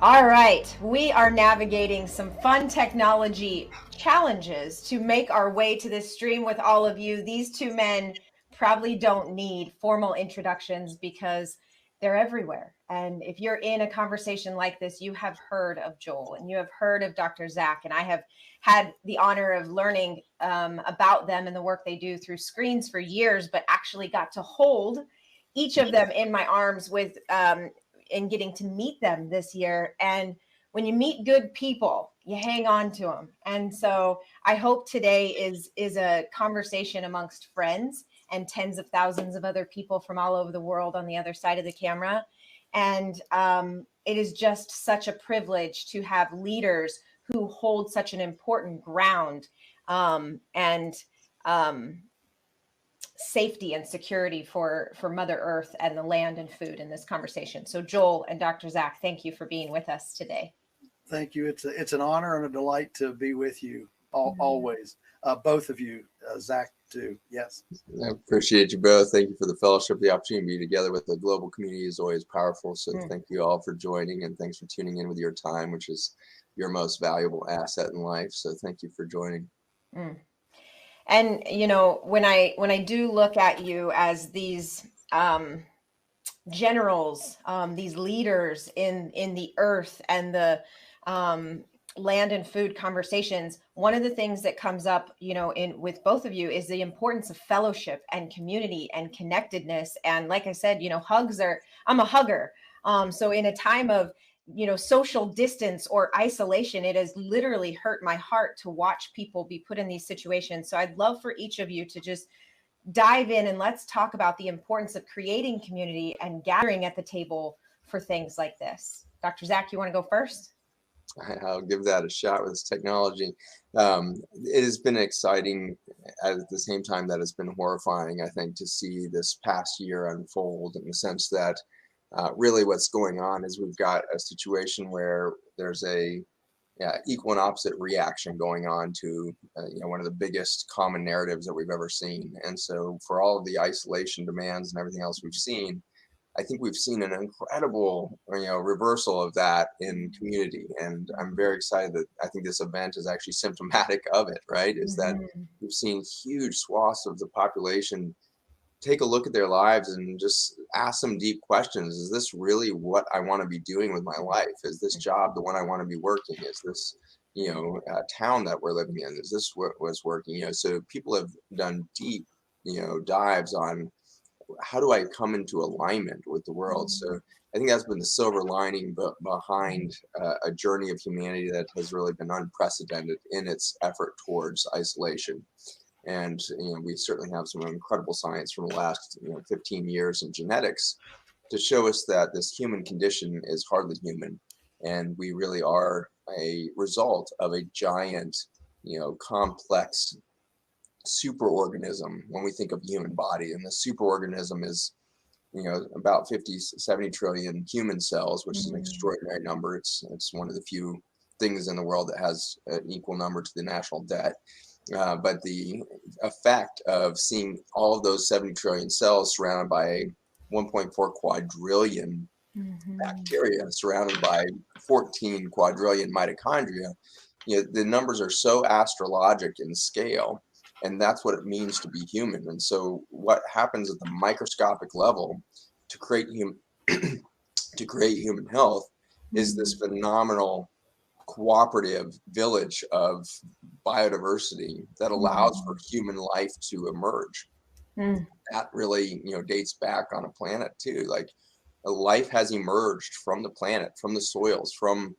All right, we are navigating some fun technology challenges to make our way to this stream with all of you. These two men probably don't need formal introductions because they're everywhere. And if you're in a conversation like this, you have heard of Joel and you have heard of Dr. Zach, and I have had the honor of learning about them and the work they do through screens for years, but actually got to hold each of them in my arms with and getting to meet them this year. And when you meet good people, you hang on to them. And so I hope today is a conversation amongst friends and tens of thousands of other people from all over the world on the other side of the camera. And it is just such a privilege to have leaders who hold such an important ground and safety and security for Mother Earth and the land and food in this conversation. So Joel and Dr. Zach, thank you for being with us today. Thank you. It's an honor and a delight to be with you always. Both of you, Zach too. Yes. I appreciate you both. Thank you for the fellowship. The opportunity to be together with the global community is always powerful. So thank you all for joining, and thanks for tuning in with your time, which is your most valuable asset in life. So thank you for joining. And you know, when I do look at you as these generals, these leaders in the earth and the land and food conversations, one of the things that comes up, you know, in with both of you is the importance of fellowship and community and connectedness. And like I said, you know, I'm a hugger. So in a time of, you know, social distance or isolation, it has literally hurt my heart to watch people be put in these situations. So I'd love for each of you to just dive in and let's talk about the importance of creating community and gathering at the table for things like this. Dr. Zach, you want to go first? I'll give that a shot with this technology. It has been exciting at the same time that it's been horrifying, I think, to see this past year unfold, in the sense that really what's going on is we've got a situation where there's a equal and opposite reaction going on to one of the biggest common narratives that we've ever seen. And so for all of the isolation demands and everything else we've seen, I think we've seen an incredible, reversal of that in community. And I'm very excited that I think this event is actually symptomatic of it, right? Is that we've seen huge swaths of the population take a look at their lives and just ask some deep questions. Is this really what I want to be doing with my life? Is this job the one I want to be working? Is this, town that we're living in? Is this what was working? So people have done deep, dives on how do I come into alignment with the world? So I think that's been the silver lining behind a journey of humanity that has really been unprecedented in its effort towards isolation. And we certainly have some incredible science from the last 15 years in genetics to show us that this human condition is hardly human, and we really are a result of a giant, complex superorganism when we think of the human body. And the superorganism is about 50-70 trillion human cells, which is an extraordinary number. It's one of the few things in the world that has an equal number to the national debt. But the effect of seeing all of those 70 trillion cells surrounded by 1.4 quadrillion bacteria, surrounded by 14 quadrillion mitochondria, the numbers are so astrologic in scale, and that's what it means to be human. And so what happens at the microscopic level to create human health is this phenomenal cooperative village of biodiversity that allows for human life to emerge. That really, dates back on a planet too. Like life has emerged from the planet, from the soils, from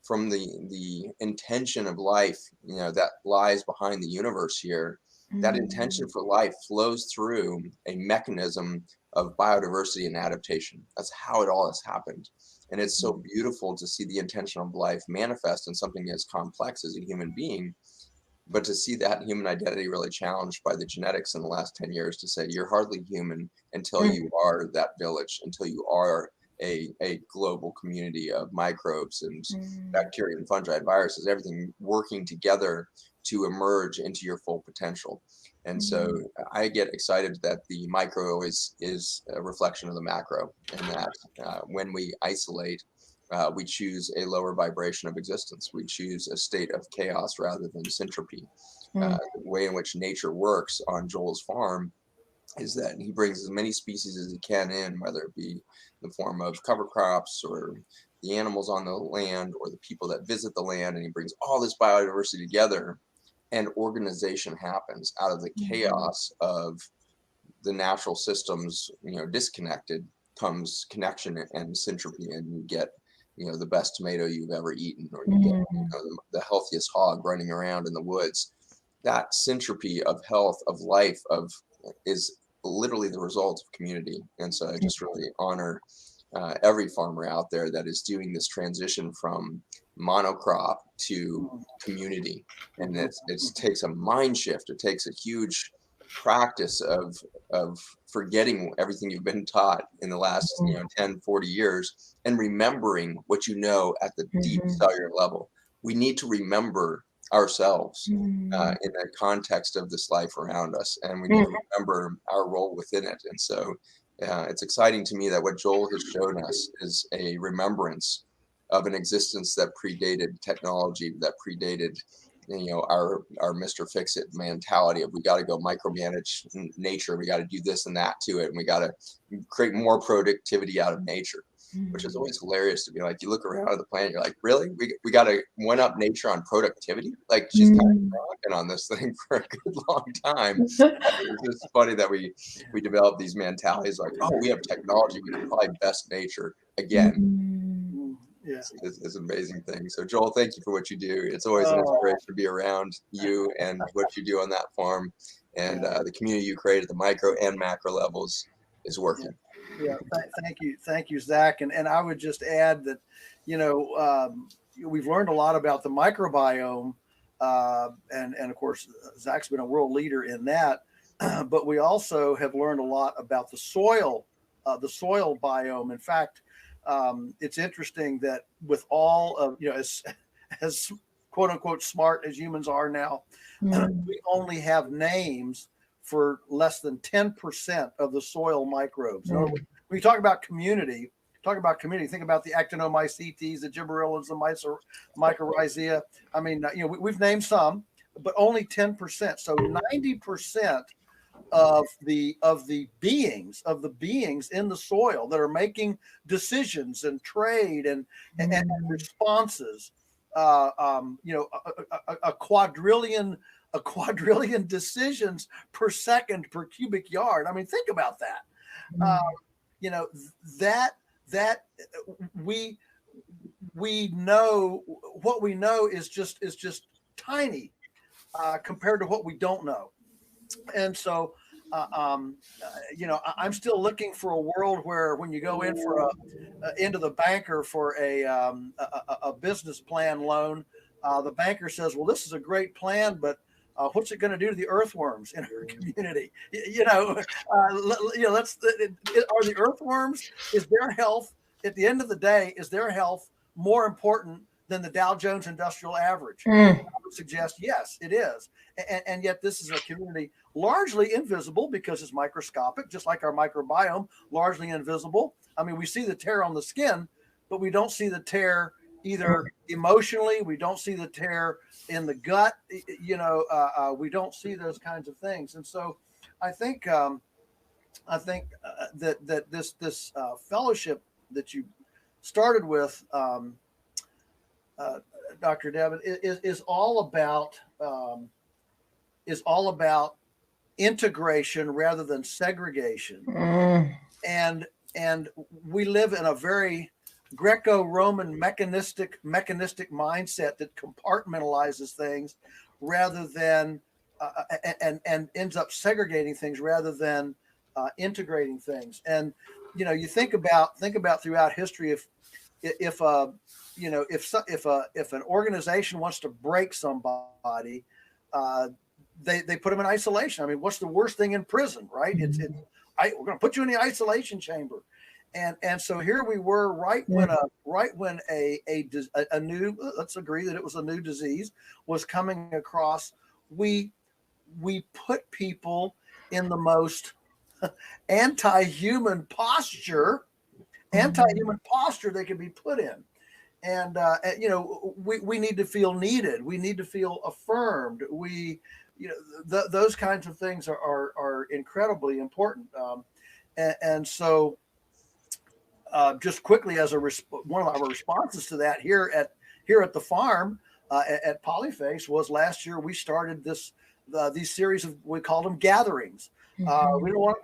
the intention of life, that lies behind the universe here. That intention for life flows through a mechanism of biodiversity and adaptation. That's how it all has happened. And it's so beautiful to see the intention of life manifest in something as complex as a human being, but to see that human identity really challenged by the genetics in the last 10 years to say you're hardly human until you are that village, until you are a global community of microbes and bacteria and fungi and viruses, everything working together to emerge into your full potential. And so I get excited that the micro is a reflection of the macro, and that when we isolate, we choose a lower vibration of existence. We choose a state of chaos rather than syntropy. The way in which nature works on Joel's farm is that he brings as many species as he can in, whether it be in the form of cover crops or the animals on the land or the people that visit the land, and he brings all this biodiversity together, and organization happens out of the chaos of the natural systems, disconnected comes connection and syntropy, and you get, the best tomato you've ever eaten, or you get, the healthiest hog running around in the woods. That syntropy of health, of life, is literally the result of community. And so I just really honor every farmer out there that is doing this transition from monocrop to community. And it takes a mind shift. It takes a huge practice of forgetting everything you've been taught in the last 10, 40 years and remembering what you know at the deep cellular level. We need to remember ourselves in the context of this life around us, and we need to remember our role within it. And so it's exciting to me that what Joel has shown us is a remembrance of an existence that predated technology, that predated our Mr. Fix-It mentality of we got to go micromanage nature, we got to do this and that to it, and we got to create more productivity out of nature, which is always hilarious to be like, you look around at the planet, you're like, really? We got to one up nature on productivity? Like, she's kind of rocking on this thing for a good long time. It's just funny that we develop these mentalities like, oh, we have technology, we can probably best nature again. Yeah. It's an amazing thing. So Joel, thank you for what you do. It's always an inspiration to be around you and what you do on that farm, and the community you create at the micro and macro levels is working. Yeah, thank you, Zach. And I would just add that, we've learned a lot about the microbiome, and of course Zach's been a world leader in that. But we also have learned a lot about the soil biome. In fact, it's interesting that with all of, as quote unquote smart as humans are now, we only have names for less than 10% of the soil microbes. When you talk about community, think about the actinomycetes, the gibberellins, the mycorrhizia. I mean, we've named some, but only 10%. So 90% of the beings in the soil that are making decisions and trade and responses, a quadrillion decisions per second per cubic yard. I mean, think about that. That we know what we know is just tiny compared to what we don't know. And so, I'm still looking for a world where when you go in into the banker for a business plan loan, the banker says, well, this is a great plan, but what's it going to do to the earthworms in our community? Are the earthworms, is their health, at the end of the day, is their health more important than the Dow Jones Industrial Average? I would suggest, yes, it is. And yet this is a community largely invisible because it's microscopic, just like our microbiome, largely invisible. I mean, we see the tear on the skin, but we don't see the tear either emotionally. We don't see the tear in the gut. We don't see those kinds of things. And so I think that this fellowship that you started with, Dr. Devin, is all about integration rather than segregation. And we live in a very Greco-Roman mechanistic mindset that compartmentalizes things rather than and ends up segregating things rather than integrating things. And you think about throughout history, if an organization wants to break somebody, they put them in isolation. I mean, what's the worst thing in prison, right? We're going to put you in the isolation chamber. And so here we were right when a new, let's agree that it was a new disease, was coming across. We put people in the most anti-human posture they could be put in. you know, we need to feel needed. We need to feel affirmed. We, you know, those kinds of things are incredibly important. And so, just quickly, as one of our responses to that here at the farm at Polyface was last year we started these series of, we called them gatherings. We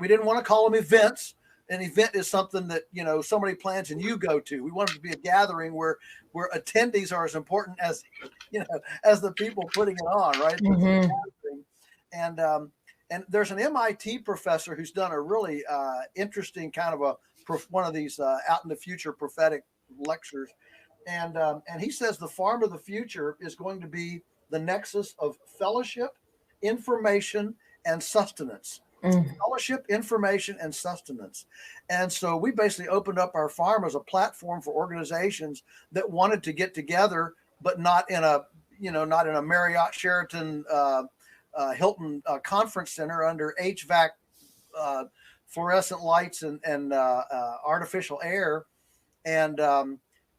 didn't want to call them events. An event is something that, you know, somebody plans and you go to. We wanted to be a gathering where attendees are as important as, you know, as the people putting it on, right? And there's an MIT professor who's done a really interesting kind of one of these out in the future prophetic lectures, and he says the farm of the future is going to be the nexus of fellowship, information, and sustenance. Fellowship, information, and sustenance. And so we basically opened up our farm as a platform for organizations that wanted to get together, but not in a Marriott, Sheraton, Hilton conference center under HVAC, fluorescent lights and artificial air. And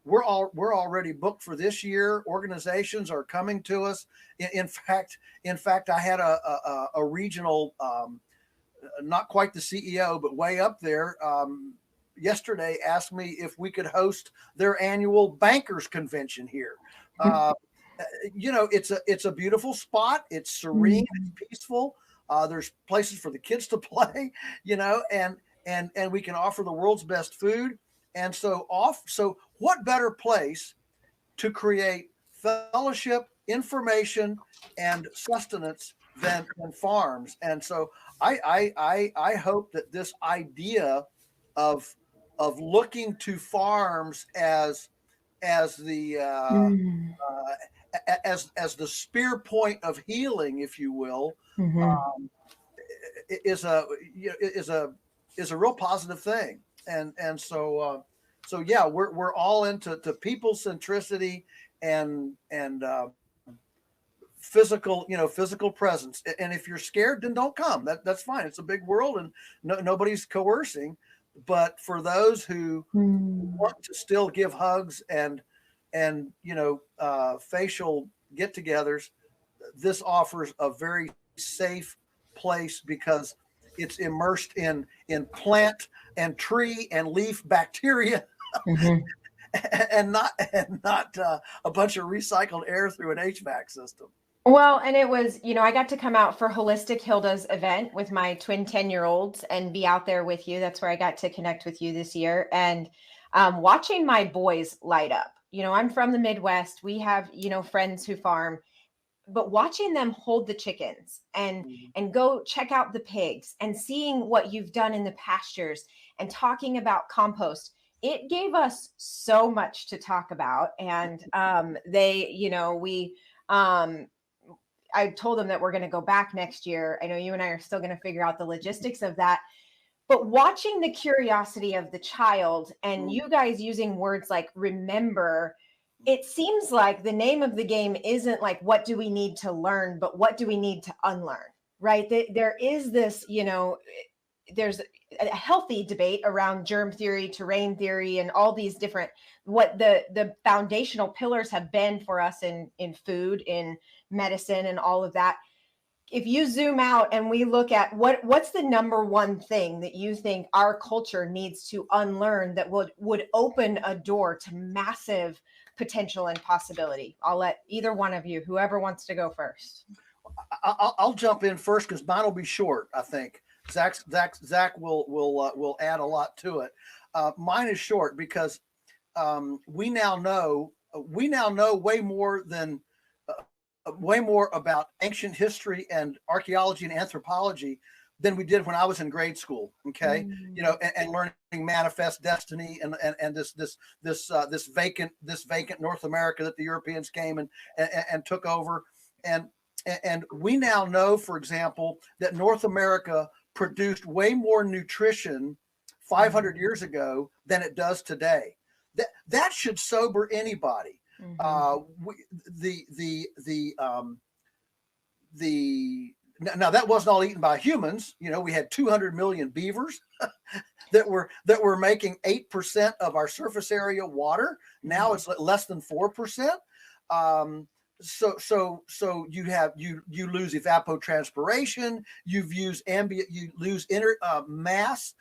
we're already booked for this year. Organizations are coming to us. In fact, I had a regional, not quite the CEO, but way up there, yesterday asked me if we could host their annual bankers convention here. You know, it's a beautiful spot. It's serene, it's peaceful. There's places for the kids to play, you know, and we can offer the world's best food. And so what better place to create fellowship, information, and sustenance than farms? And so I hope that this idea of looking to farms as the as the spear point of healing, if you will, is a real positive thing. And so yeah, we're all into people centricity and physical presence. And if you're scared, then don't come. That's fine. It's a big world, and nobody's coercing. But for those who want to still give hugs and facial get-togethers, this offers a very safe place because it's immersed in plant and tree and leaf bacteria, and not a bunch of recycled air through an HVAC system. Well, and it was, I got to come out for Holistic Hilda's event with my twin 10-year-olds and be out there with you. That's where I got to connect with you this year. And watching my boys light up. I'm from the Midwest. We have, friends who farm, but watching them hold the chickens and go check out the pigs and seeing what you've done in the pastures and talking about compost, it gave us so much to talk about. And I told them that we're going to go back next year. I know you and I are still going to figure out the logistics of that, but watching the curiosity of the child and you guys using words like remember, it seems like the name of the game isn't like, what do we need to learn, but what do we need to unlearn, right? There is this, there's a healthy debate around germ theory, terrain theory, and all these different, what the foundational pillars have been for us in food, in medicine, and all of that. If you zoom out and we look at what's the number one thing that you think our culture needs to unlearn that would open a door to massive potential and possibility? I'll let either one of you, whoever wants to go first. I'll jump in first because mine will be short. I think Zach will add a lot to it. Mine is short because we now know way more about ancient history and archaeology and anthropology than we did when I was in grade school. Okay. And learning manifest destiny and this vacant North America that the Europeans came and took over. And we now know, for example, that North America produced way more nutrition 500 years ago than it does today. That should sober anybody. Now that wasn't all eaten by humans. We had 200 million beavers. that were making 8% of our surface area water. Now it's less than 4%. So you lose evapotranspiration. You lose mass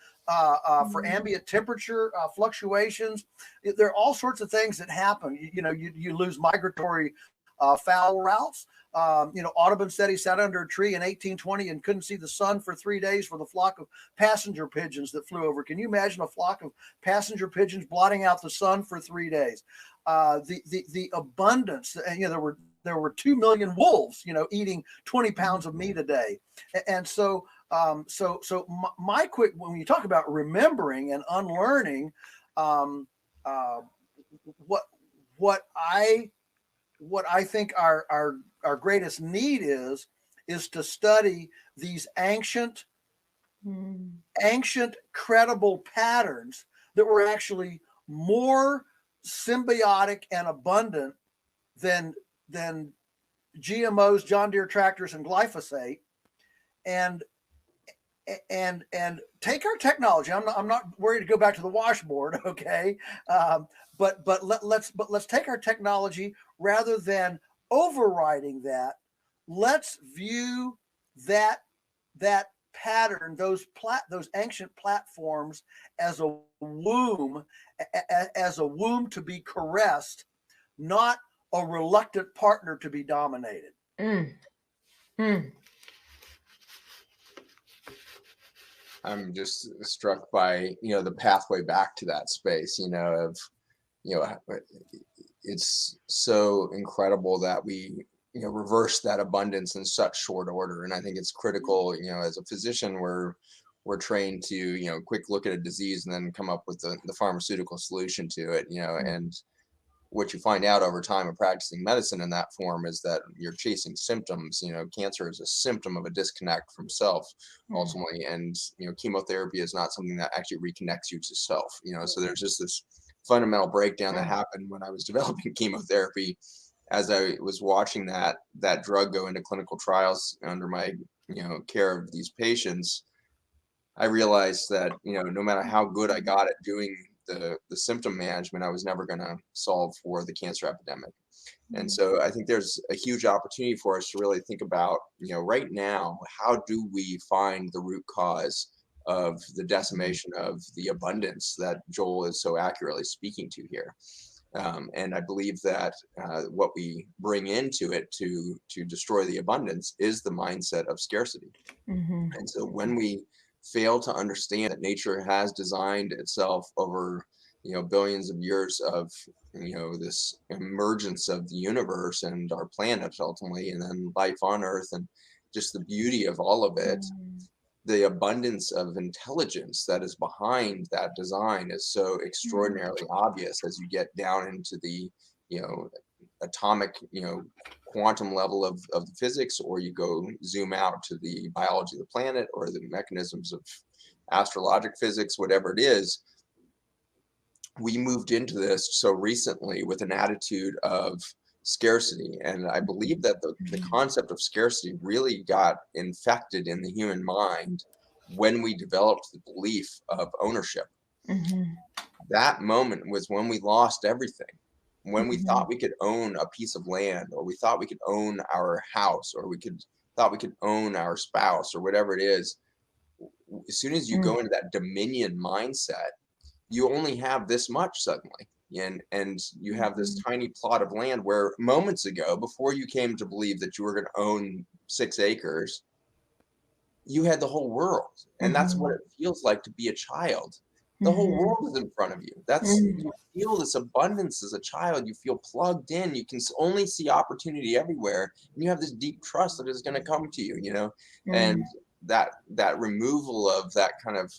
for ambient temperature fluctuations. There are all sorts of things that happen. You lose migratory fowl routes. Audubon said he sat under a tree in 1820 and couldn't see the sun for 3 days for the flock of passenger pigeons that flew over. Can you imagine a flock of passenger pigeons blotting out the sun for 3 days? The abundance, there were 2 million wolves, eating 20 pounds of meat a day. And so my quick, when you talk about remembering and unlearning, what I think our greatest need is to study these ancient credible patterns that were actually more symbiotic and abundant than GMOs, John Deere tractors, and glyphosate, and take our technology. I'm not worried to go back to the washboard, okay? But let's take our technology, rather than overriding that. Let's view that pattern, those ancient platforms, as a womb to be caressed, not a reluctant partner to be dominated. I'm just struck by the pathway back to that space. It's so incredible that we reverse that abundance in such short order, and I think it's critical. As a physician, we're trained to quick look at a disease and then come up with the pharmaceutical solution to it. And what you find out over time of practicing medicine in that form is that you're chasing symptoms. Cancer is a symptom of a disconnect from self ultimately. And, chemotherapy is not something that actually reconnects you to self, so there's just this fundamental breakdown that happened when I was developing chemotherapy. As I was watching that drug go into clinical trials under my, care of these patients, I realized that, no matter how good I got at doing the symptom management, I was never going to solve for the cancer epidemic. And so I think there's a huge opportunity for us to really think about, right now, how do we find the root cause of the decimation of the abundance that Joel is so accurately speaking to here. And I believe that what we bring into it to destroy the abundance is the mindset of scarcity. And so when we fail to understand that nature has designed itself over billions of years of this emergence of the universe and our planet ultimately, and then life on Earth, and just the beauty of all of it, the abundance of intelligence that is behind that design is so extraordinarily obvious as you get down into the atomic quantum level of the physics, or you go zoom out to the biology of the planet or the mechanisms of astrologic physics, whatever it is. We moved into this so recently with an attitude of scarcity, and I believe that the concept of scarcity really got infected in the human mind when we developed the belief of ownership. That moment was when we lost everything. When we thought we could own a piece of land, or we thought we could own our house, or thought we could own our spouse, or whatever it is. As soon as you go into that dominion mindset, you only have this much suddenly. And you have this tiny plot of land where moments ago, before you came to believe that you were going to own 6 acres, you had the whole world. And that's what it feels like to be a child. The whole world is in front of you. You feel this abundance as a child. You feel plugged in. You can only see opportunity everywhere. And you have this deep trust that is going to come to you, and that removal of that kind of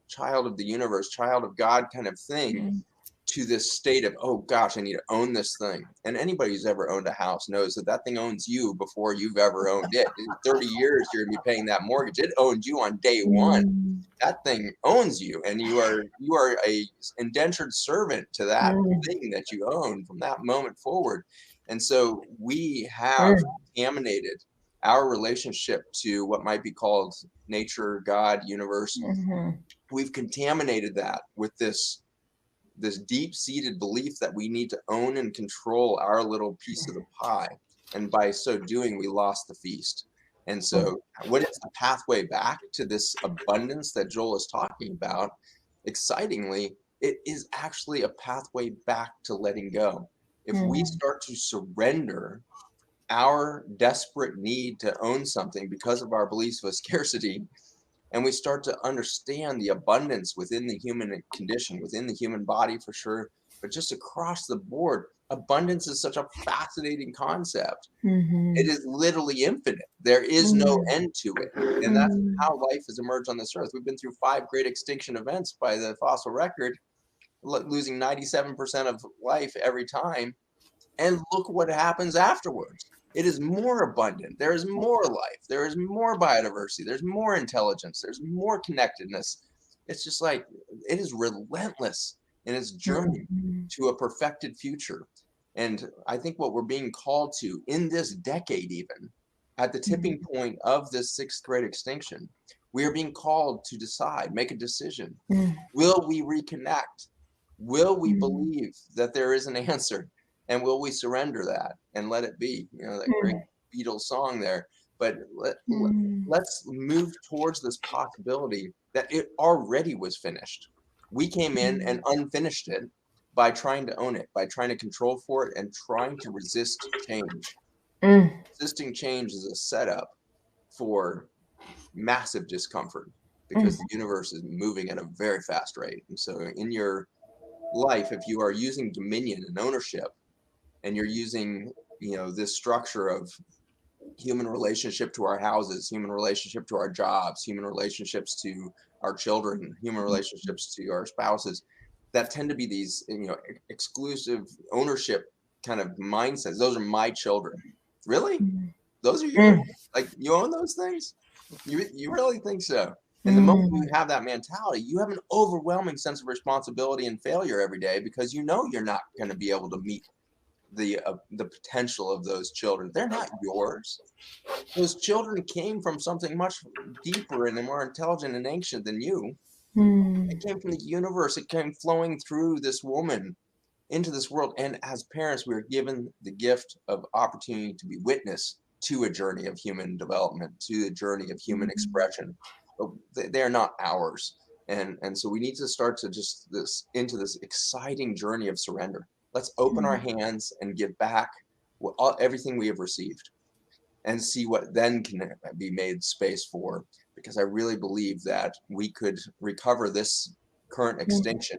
child of the universe, child of God kind of thing, to this state of, oh gosh, I need to own this thing. And anybody who's ever owned a house knows that thing owns you before you've ever owned it. In 30 years, you're going to be paying that mortgage. It owned you on day one. That thing owns you, and you are a indentured servant to that thing that you own from that moment forward. And so we have contaminated our relationship to what might be called nature, God, universe. We've contaminated that with this deep-seated belief that we need to own and control our little piece of the pie. And by so doing, we lost the feast. And so what is the pathway back to this abundance that Joel is talking about? Excitingly, it is actually a pathway back to letting go. If we start to surrender our desperate need to own something because of our beliefs of scarcity, and we start to understand the abundance within the human condition, within the human body for sure, but just across the board, abundance is such a fascinating concept. It is literally infinite. There is no end to it. And that's how life has emerged on this earth. We've been through 5 great extinction events by the fossil record, losing 97% of life every time. And look what happens afterwards. It is more abundant. There is more life. There is more biodiversity. There's more intelligence. There's more connectedness. It's just like, it is relentless in its journey to a perfected future. And I think what we're being called to in this decade, even at the tipping point of this 6th great extinction, we are being called to decide, make a decision. Will we reconnect? Will we believe that there is an answer? And will we surrender that and let it be? You know, that great Beatles song there. But let's move towards this possibility that it already was finished. We came in and unfinished it by trying to own it, by trying to control for it, and trying to resist change. Resisting change is a setup for massive discomfort because the universe is moving at a very fast rate. And so in your life, if you are using dominion and ownership, and you're using, you know, this structure of human relationship to our houses, human relationship to our jobs, human relationships to our children, human relationships to our spouses, that tend to be these, you know, exclusive ownership kind of mindsets. Those are my children. Really? Those are yours? Like, you own those things? You really think so? And the moment you have that mentality, you have an overwhelming sense of responsibility and failure every day, because you know you're not going to be able to meet the potential of those children. They're not yours. Those children came from something much deeper and more intelligent and ancient than you. It came from the universe. It came flowing through this woman into this world. And as parents, we are given the gift of opportunity to be witness to a journey of human development, to a journey of human expression. But they're not ours. And so we need to start to just into this exciting journey of surrender. Let's open our hands and give back everything we have received, and see what then can be made space for. Because I really believe that we could recover this current extinction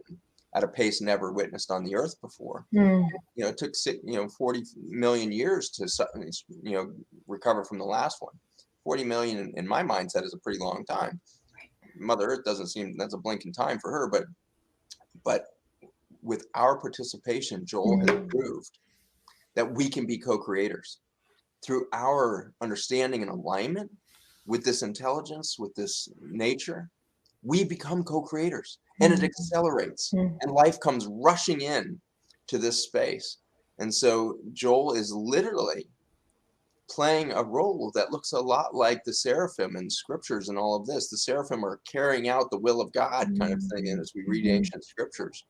at a pace never witnessed on the earth before. You know, it took 40 million years to, you know, recover from the last one. 40 million in my mindset is a pretty long time. Mother Earth doesn't seem, that's a blink in time for her, but with our participation, Joel has proved that we can be co-creators through our understanding and alignment with this intelligence, with this nature. We become co-creators, and it accelerates, and life comes rushing in to this space. And so Joel is literally playing a role that looks a lot like the seraphim in scriptures and all of this. The seraphim are carrying out the will of God kind of thing, and as we read ancient scriptures.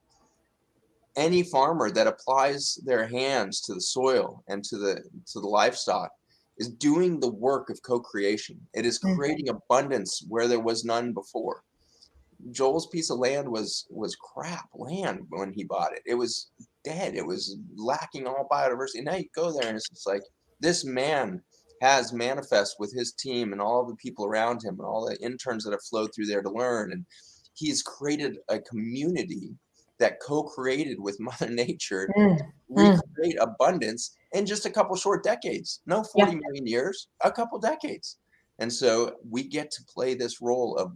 Any farmer that applies their hands to the soil and to the livestock is doing the work of co-creation. It is creating abundance where there was none before. Joel's piece of land was crap land when he bought it. It was dead. It was lacking all biodiversity. Now you go there and it's just like, this man has manifest with his team and all of the people around him and all the interns that have flowed through there to learn. And he's created a community that co-created with Mother Nature, recreate abundance in just a couple short decades. No 40 million years, a couple decades. And so we get to play this role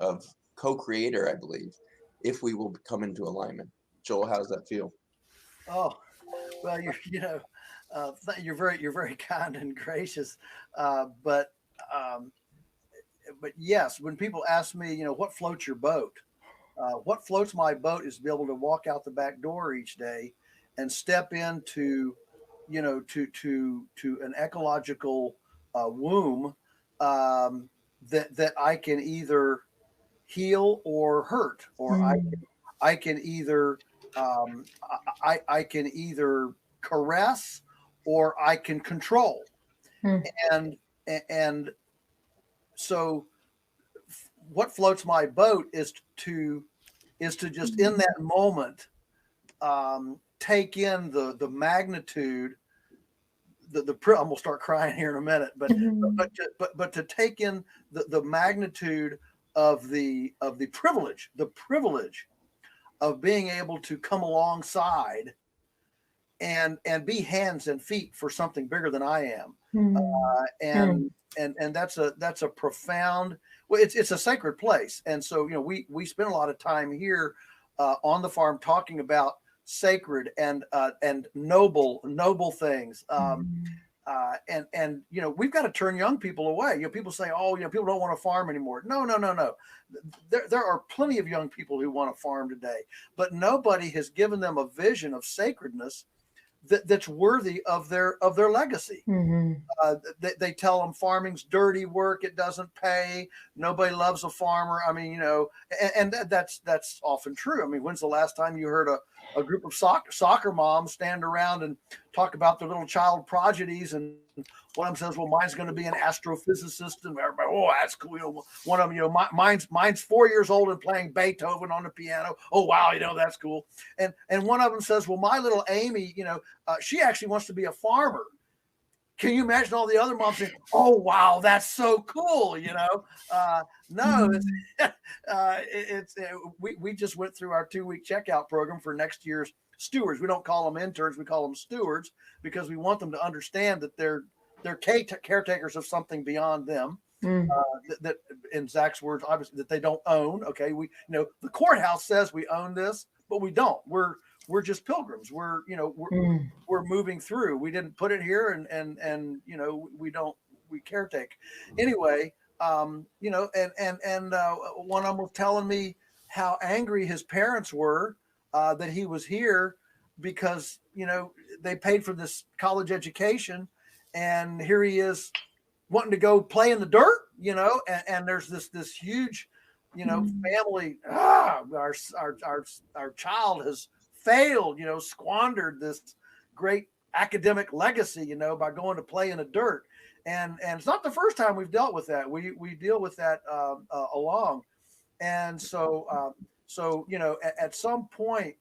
of co-creator, I believe, if we will come into alignment. Joel, how does that feel? Oh, well, you're very kind and gracious, but yes, when people ask me, you know, what floats your boat, what floats my boat is to be able to walk out the back door each day and step into, you know, to an ecological womb, that I can either heal or hurt, or I can either I can either caress or I can control. And so what floats my boat is to just in that moment take in the magnitude, I'm gonna start crying here in a minute, but to take in the magnitude of the privilege of being able to come alongside and be hands and feet for something bigger than I am. And that's a profound, well, it's a sacred place. And so, we spend a lot of time here on the farm talking about sacred and noble things. And we've got to turn young people away. People say, oh, people don't want to farm anymore. No. There are plenty of young people who want to farm today, but nobody has given them a vision of sacredness that's worthy of their legacy. They tell them farming's dirty work. It doesn't pay. Nobody loves a farmer. I mean, and that's often true. I mean, when's the last time you heard a group of soccer moms stand around and talk about their little child prodigies, and one of them says, well, mine's going to be an astrophysicist, and everybody, oh, that's cool. One of them, mine's 4 years old and playing Beethoven on the piano. Oh, wow, that's cool. And one of them says, well, my little Amy, she actually wants to be a farmer. Can you imagine all the other moms saying, oh, wow, that's so cool, No, we just went through our 2-week checkout program for next year's stewards. We don't call them interns, we call them stewards, because we want them to understand that they're caretakers of something beyond them. That in Zach's words, obviously, that they don't own. Okay, the courthouse says we own this, but we don't. We're just pilgrims. We're moving through. We didn't put it here, and we caretake. Anyway, and one of them was telling me how angry his parents were that he was here because they paid for this college education, and here he is wanting to go play in the dirt, and there's this huge, family. Our child has failed, squandered this great academic legacy, by going to play in the dirt. And it's not the first time we've dealt with that. We deal with that along. And so at some point,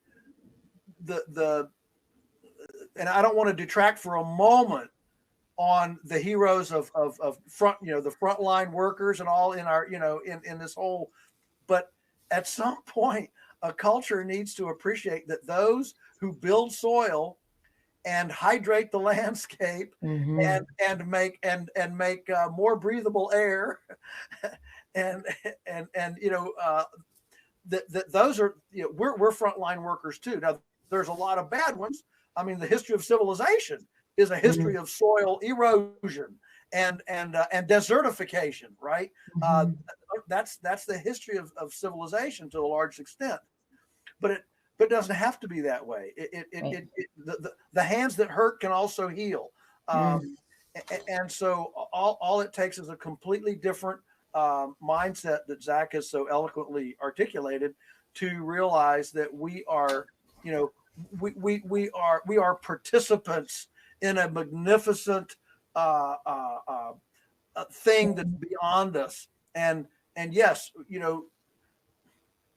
and I don't want to detract for a moment on the heroes of front, the frontline workers and all in our, in this whole, but at some point, a culture needs to appreciate that those who build soil and hydrate the landscape and make more breathable air and that those are, we're frontline workers too. Now there's a lot of bad ones. I mean, the history of civilization is a history of soil erosion and desertification, right? That's the history of civilization to a large extent, but it doesn't have to be that way. The hands that hurt can also heal, and so all it takes is a completely different mindset that Zach has so eloquently articulated to realize that we are, we are participants in a magnificent thing that's beyond us. And yes,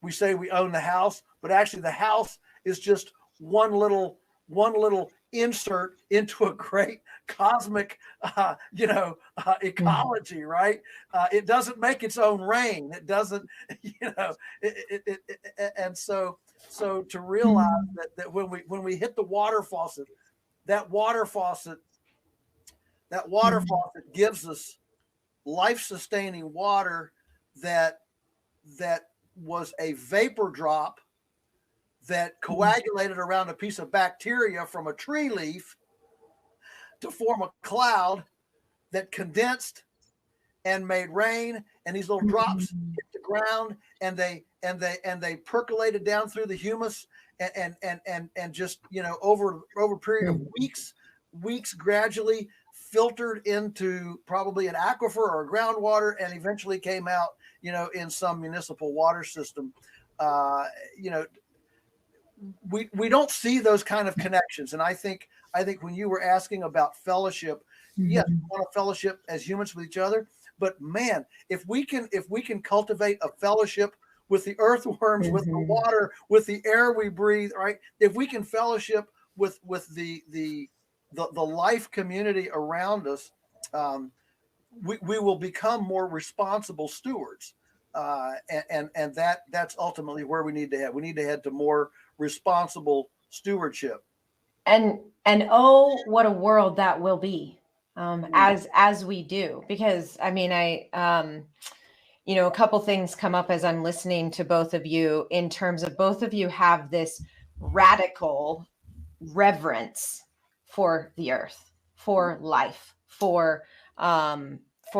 we say we own the house, but actually the house is just one little insert into a great cosmic, ecology, right? It doesn't make its own rain. It doesn't, and so to realize that when we hit the water faucet, that water faucet gives us life-sustaining water that was a vapor drop that coagulated around a piece of bacteria from a tree leaf to form a cloud that condensed and made rain, and these little drops hit the ground and they percolated down through the humus and just over a period of weeks gradually filtered into probably an aquifer or groundwater and eventually came out, in some municipal water system. We don't see those kind of connections. And I think when you were asking about fellowship, yes, we want a fellowship as humans with each other. But man, if we can cultivate a fellowship with the earthworms, with the water, with the air we breathe, right? If we can fellowship with the life community around us, we will become more responsible stewards. And that's ultimately where we need to head. We need to head to more responsible stewardship. And oh, what a world that will be, as we do. Because I mean, a couple things come up as I'm listening to both of you, in terms of both of you have this radical reverence for the earth, for life, for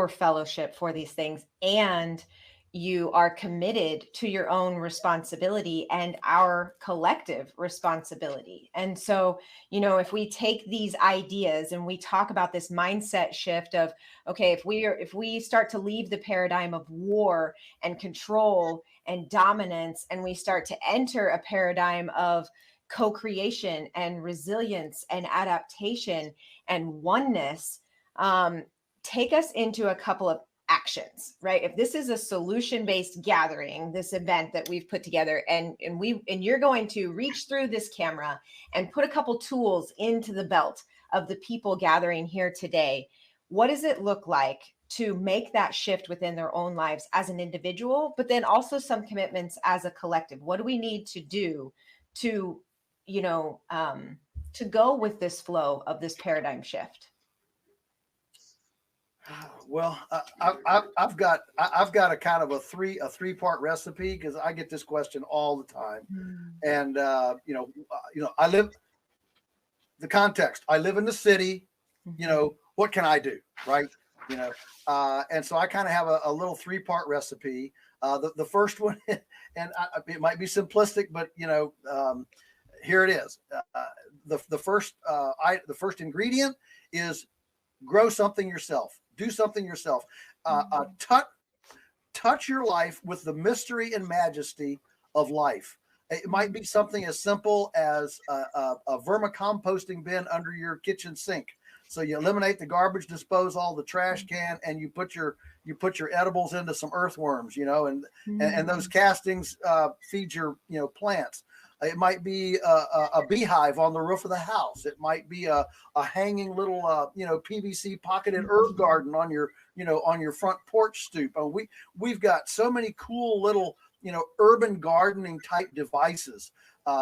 fellowship, for these things. And you are committed to your own responsibility and our collective responsibility. And so, if we take these ideas and we talk about this mindset shift of, okay, if we start to leave the paradigm of war and control and dominance, and we start to enter a paradigm of co-creation and resilience and adaptation and oneness, take us into a couple of actions, right? If this is a solution-based gathering, this event that we've put together, and you're going to reach through this camera and put a couple tools into the belt of the people gathering here today, what does it look like to make that shift within their own lives as an individual, but then also some commitments as a collective? What do we need to do to go with this flow of this paradigm shift? Well, I've got a kind of a three-part recipe, because I get this question all the time. And I live the context. I live in the city. What can I do, right? And so I kind of have a little three-part recipe. The first one, and it might be simplistic, but here it is. The first ingredient is grow something yourself. Do something yourself. Touch your life with the mystery and majesty of life. It might be something as simple as a vermicomposting bin under your kitchen sink. So you eliminate the garbage, dispose all the trash can, and you put your edibles into some earthworms, and those castings feed your plants. It might be a beehive on the roof of the house. It might be a hanging little PVC pocketed herb garden on your front porch stoop. We've got so many cool little urban gardening type devices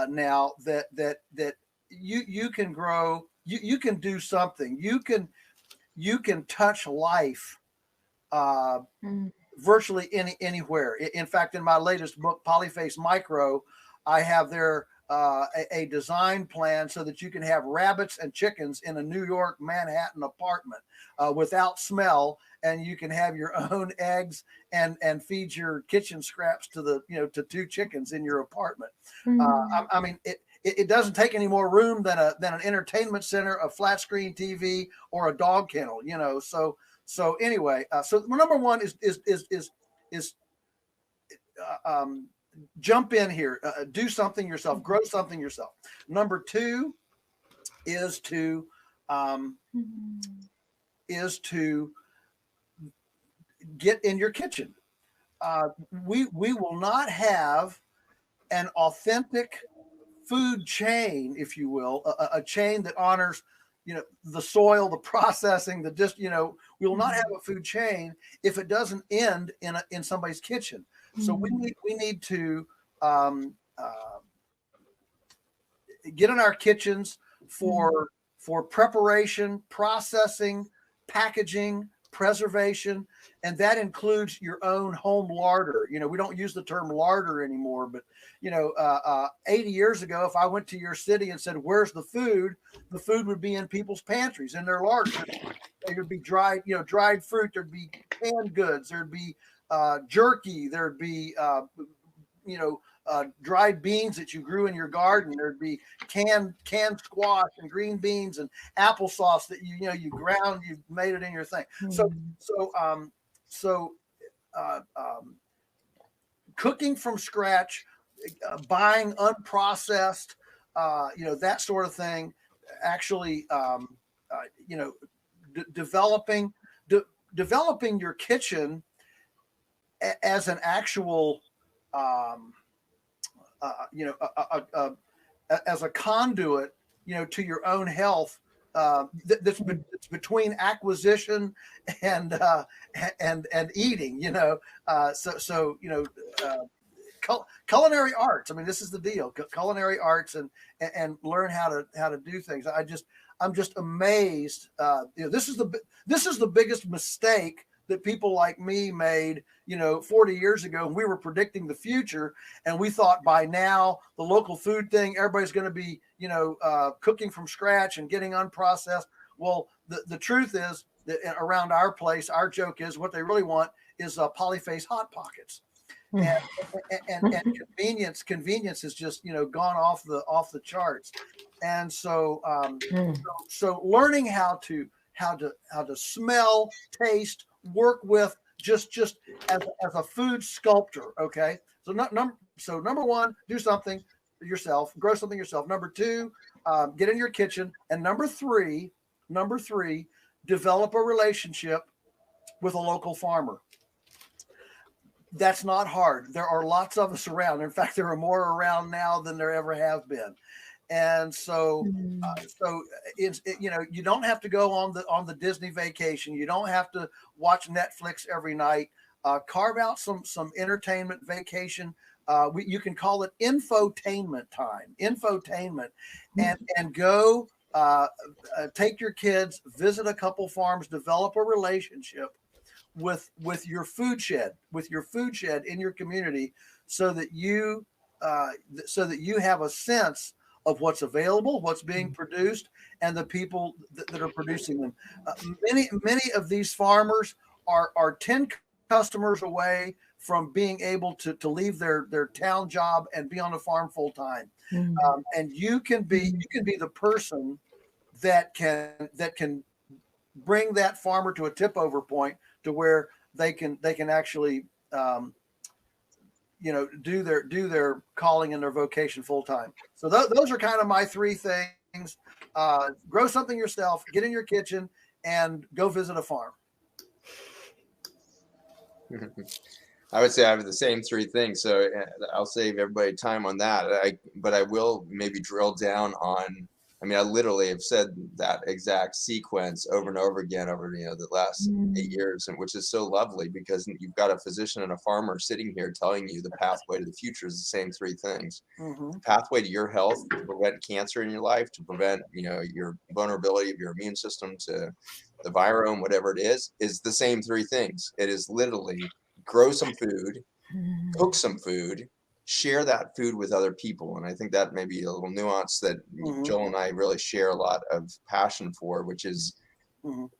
now that you can grow. You can do something. You can touch life virtually anywhere. In fact, in my latest book, Polyface Micro, I have there a design plan so that you can have rabbits and chickens in a New York Manhattan apartment without smell, and you can have your own eggs and feed your kitchen scraps to two chickens in your apartment. I mean, it doesn't take any more room than an entertainment center, a flat screen TV, or a dog kennel. So anyway, so number one is jump in here, do something yourself, grow something yourself. Number two is to get in your kitchen. We will not have an authentic food chain, if you will, a chain that honors the soil, the processing, we will not have a food chain if it doesn't end in somebody's kitchen. So we need to get in our kitchens for preparation, processing, packaging, preservation, and that includes your own home larder. We don't use the term larder anymore, but 80 years ago, if I went to your city and said, "Where's the food?" the food would be in people's pantries, in their larders. There'd be dried fruit. There'd be canned goods. There'd be jerky. There'd be dried beans that you grew in your garden. There'd be canned squash and green beans and applesauce that you ground. You made it in your thing. So cooking from scratch, buying unprocessed, that sort of thing. Actually, developing your kitchen as an actual, as a conduit, to your own health. That's between acquisition and eating. Culinary arts. I mean, this is the deal. Culinary arts and learn how to do things. I'm just amazed. This is the biggest mistake that people like me made, 40 years ago. We were predicting the future, and we thought by now the local food thing, everybody's going to be, cooking from scratch and getting unprocessed. Well, the truth is that around our place, our joke is what they really want is polyface Hot Pockets. And convenience has just gone off the charts, and so learning how to smell, taste, work with just as a food sculptor. Okay, so number one, do something yourself, grow something yourself. Number two, get in your kitchen, and number three, develop a relationship with a local farmer. That's not hard. There are lots of us around. In fact, there are more around now than there ever have been. And so, you don't have to go on the Disney vacation. You don't have to watch Netflix every night. Carve out some entertainment vacation. You can call it infotainment time. Infotainment, and go take your kids, visit a couple farms, develop a relationship with your food shed in your community, so that you have a sense of what's available, what's being produced, and the people that are producing them. Many of these farmers are 10 customers away from being able to leave their town job and be on a farm full time. And you can be the person that can bring that farmer to a tip over point, to where they can actually do their calling and their vocation full time. So those are kind of my three things: grow something yourself, get in your kitchen, and go visit a farm. I would say I have the same three things, so I'll save everybody time on that. But I will maybe drill down on. I mean, I literally have said that exact sequence over and over again over the last 8 years, and which is so lovely, because you've got a physician and a farmer sitting here telling you the pathway to the future is the same three things. The pathway to your health, to prevent cancer in your life, to prevent your vulnerability of your immune system to the virome, whatever it is the same three things. It is literally grow some food, cook some food, share that food with other people. And I think that may be a little nuance that Joel and I really share a lot of passion for, which is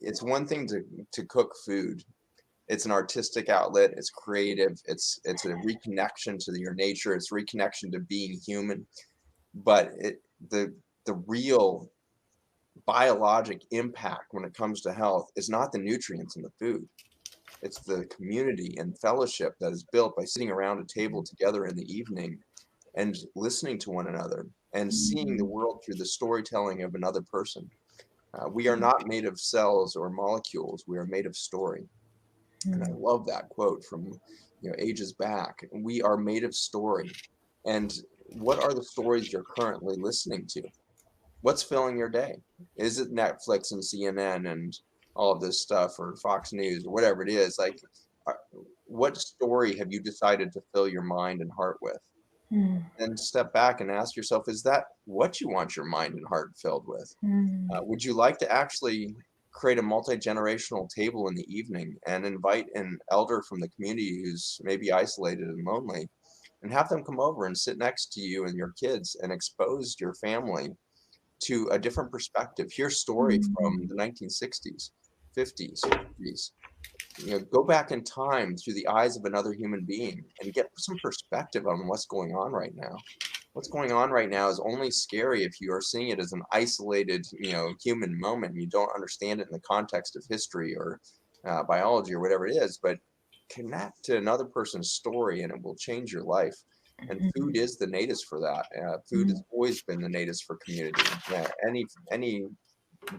it's one thing to cook food. It's an artistic outlet. It's creative. It's a reconnection to your nature. It's reconnection to being human. But the real biologic impact when it comes to health is not the nutrients in the food. It's the community and fellowship that is built by sitting around a table together in the evening and listening to one another and seeing the world through the storytelling of another person. We are not made of cells or molecules. We are made of story. And I love that quote from ages back. We are made of story. And what are the stories you're currently listening to? What's filling your day? Is it Netflix and CNN and all of this stuff, or Fox News, or whatever it is? Like, what story have you decided to fill your mind and heart with? And step back and ask yourself, is that what you want your mind and heart filled with? Would you like to actually create a multi-generational table in the evening and invite an elder from the community who's maybe isolated and lonely, and have them come over and sit next to you and your kids and expose your family to a different perspective? Hear story from the 1960s. 50s, 60s. Go back in time through the eyes of another human being and get some perspective on what's going on right now. What's going on right now is only scary if you are seeing it as an isolated, human moment. You don't understand it in the context of history or biology or whatever it is, but connect to another person's story and it will change your life. And food is the natives for that. Food has always been the natives for community. Any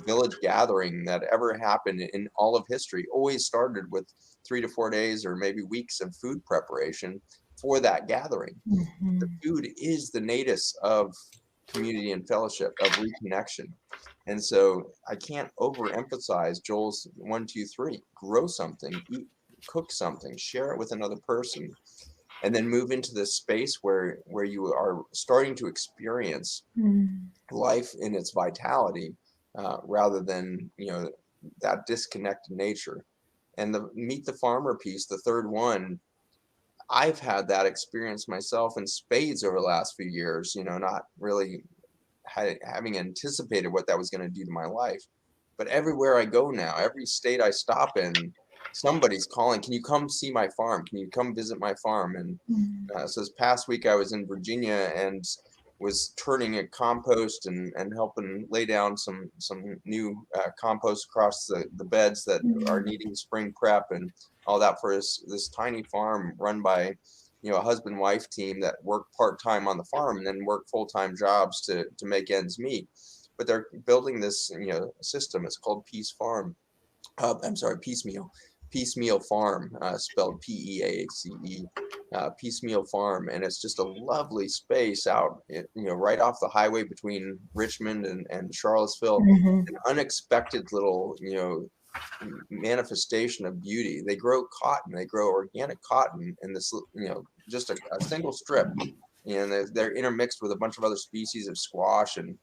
village gathering that ever happened in all of history always started with 3 to 4 days or maybe weeks of food preparation for that gathering. The food is the natives of community and fellowship, of reconnection. And so I can't overemphasize Joel's 1, 2, 3. Grow something, eat, cook something, share it with another person, and then move into this space where you are starting to experience life in its vitality, rather than that disconnected nature. And the meet the farmer piece, the third one, I've had that experience myself in spades over the last few years, not really having anticipated what that was going to do to my life. But everywhere I go now, every state I stop in, somebody's calling, can you come see my farm? Can you come visit my farm? And so this past week I was in Virginia and was turning a compost and helping lay down some new compost across the beds that are needing spring prep and all that for this tiny farm run by a husband-wife team that work part-time on the farm and then work full-time jobs to make ends meet. But they're building this system. It's called Piecemeal Farm, spelled P-E-A-C-E, Piecemeal Farm, and it's just a lovely space out, right off the highway between Richmond and Charlottesville. An unexpected little, manifestation of beauty. They grow cotton. They grow organic cotton in this, just a single strip, and they're intermixed with a bunch of other species of squash and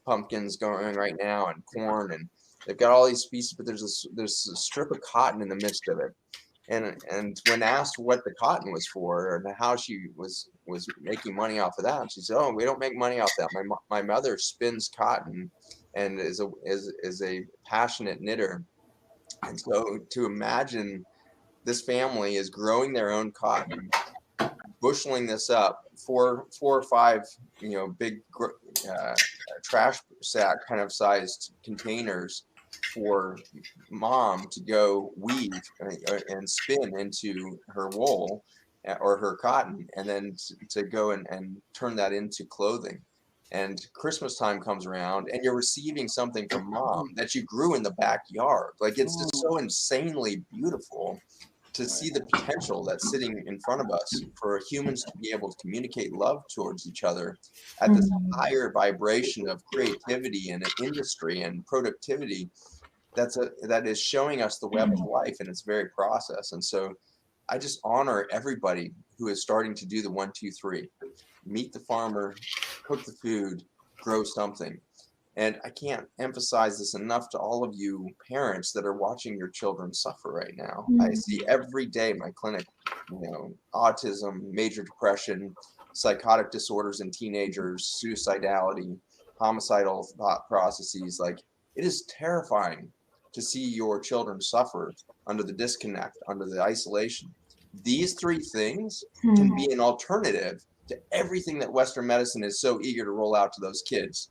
pumpkins going right now, and corn, and they've got all these species, but there's a strip of cotton in the midst of it. And when asked what the cotton was for and how she was making money off of that, she said, "Oh, we don't make money off that. My mother spins cotton and is a passionate knitter." And so to imagine this family is growing their own cotton, busheling this up, four or five, big trash sack kind of sized containers for mom to go weave and spin into her wool or her cotton, and then to go and turn that into clothing. And Christmas time comes around and you're receiving something from mom that you grew in the backyard. Like, it's just so insanely beautiful to see the potential that's sitting in front of us for humans to be able to communicate love towards each other at this higher vibration of creativity and industry and productivity that is showing us the web of life in its very process. And so I just honor everybody who is starting to do the 1, 2, 3. Meet the farmer, cook the food, grow something. And I can't emphasize this enough to all of you parents that are watching your children suffer right now. I see every day in my clinic, autism, major depression, psychotic disorders in teenagers, suicidality, homicidal thought processes. Like, it is terrifying to see your children suffer under the disconnect, under the isolation. These three things can be an alternative to everything that Western medicine is so eager to roll out to those kids.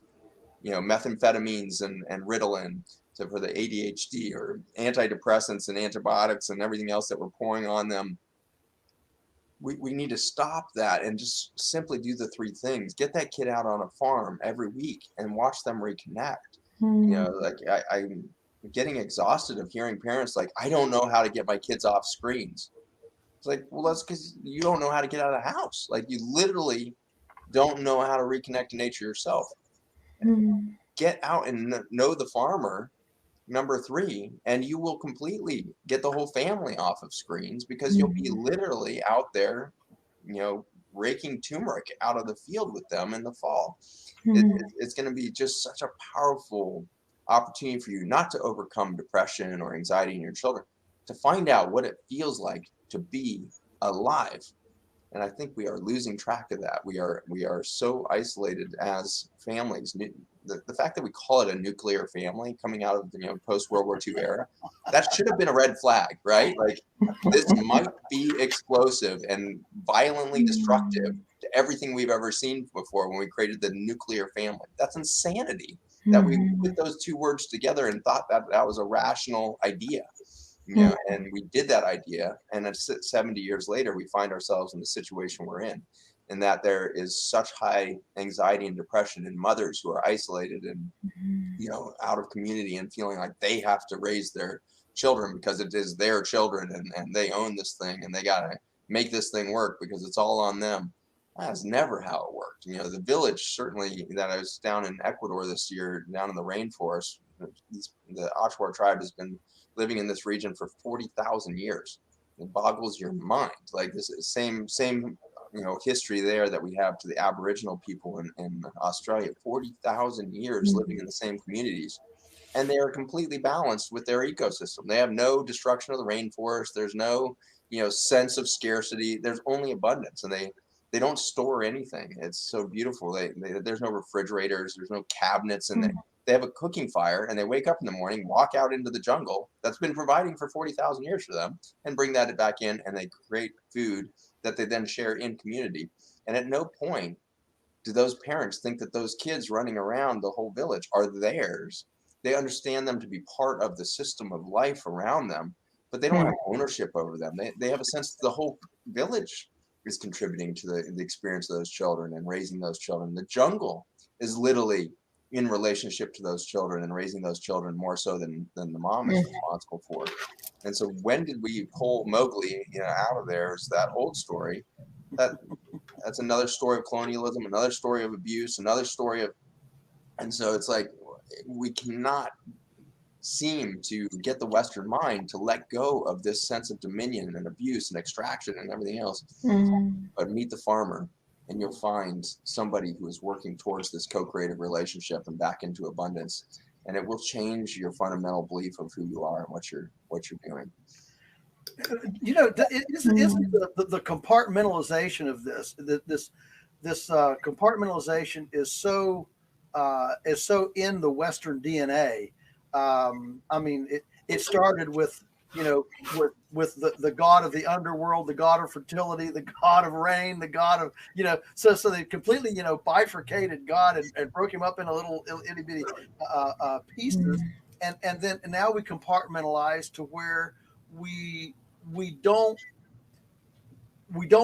Methamphetamines and Ritalin for the ADHD, or antidepressants and antibiotics and everything else that we're pouring on them. We need to stop that and just simply do the three things. Get that kid out on a farm every week and watch them reconnect. I'm getting exhausted of hearing parents like, I don't know how to get my kids off screens. It's like, well, that's because you don't know how to get out of the house. Like, you literally don't know how to reconnect to nature yourself. Get out and know the farmer, number 3, and you will completely get the whole family off of screens, because you'll be literally out there, raking turmeric out of the field with them in the fall. It's going to be just such a powerful opportunity for you not to overcome depression or anxiety in your children, to find out what it feels like to be alive. And I think we are losing track of that. We are so isolated as families. The fact that we call it a nuclear family coming out of the post World War II era, that should have been a red flag, right? Like, this might be explosive and violently destructive to everything we've ever seen before when we created the nuclear family. That's insanity that we put those two words together and thought that that was a rational idea. And we did that idea, and then 70 years later, we find ourselves in the situation we're in, and that there is such high anxiety and depression in mothers who are isolated and, out of community and feeling like they have to raise their children because it is their children and they own this thing and they got to make this thing work because it's all on them. That's never how it worked. The village, certainly, that I was down in Ecuador this year, down in the rainforest, the Achuar tribe has been living in this region for 40,000 years. It boggles your mind. Like, this same history there that we have to the Aboriginal people in Australia. 40,000 years living in the same communities, and they are completely balanced with their ecosystem. They have no destruction of the rainforest. There's no sense of scarcity. There's only abundance, and they don't store anything. It's so beautiful. There's no refrigerators. There's no cabinets, and they have a cooking fire, and they wake up in the morning, walk out into the jungle that's been providing for 40,000 years for them, and bring that back in, and they create food that they then share in community. And at no point do those parents think that those kids running around the whole village are theirs. They understand them to be part of the system of life around them, but they don't have ownership over them. They have a sense that the whole village is contributing to the experience of those children and raising those children. The jungle is literally in relationship to those children and raising those children more so than the mom is responsible for. And so when did we pull Mowgli out of there? Is that old story. That's another story of colonialism, another story of abuse, another story of, and so it's like we cannot seem to get the Western mind to let go of this sense of dominion and abuse and extraction and everything else. But meet the farmer, and you'll find somebody who is working towards this co-creative relationship and back into abundance, and it will change your fundamental belief of who you are and what you're doing. Isn't the compartmentalization of this compartmentalization is so in the Western DNA. I mean, it started with with the god of the underworld, the god of fertility, the god of rain, the god of so they completely bifurcated God and broke him up into little itty bitty pieces, and now we compartmentalize to where we don't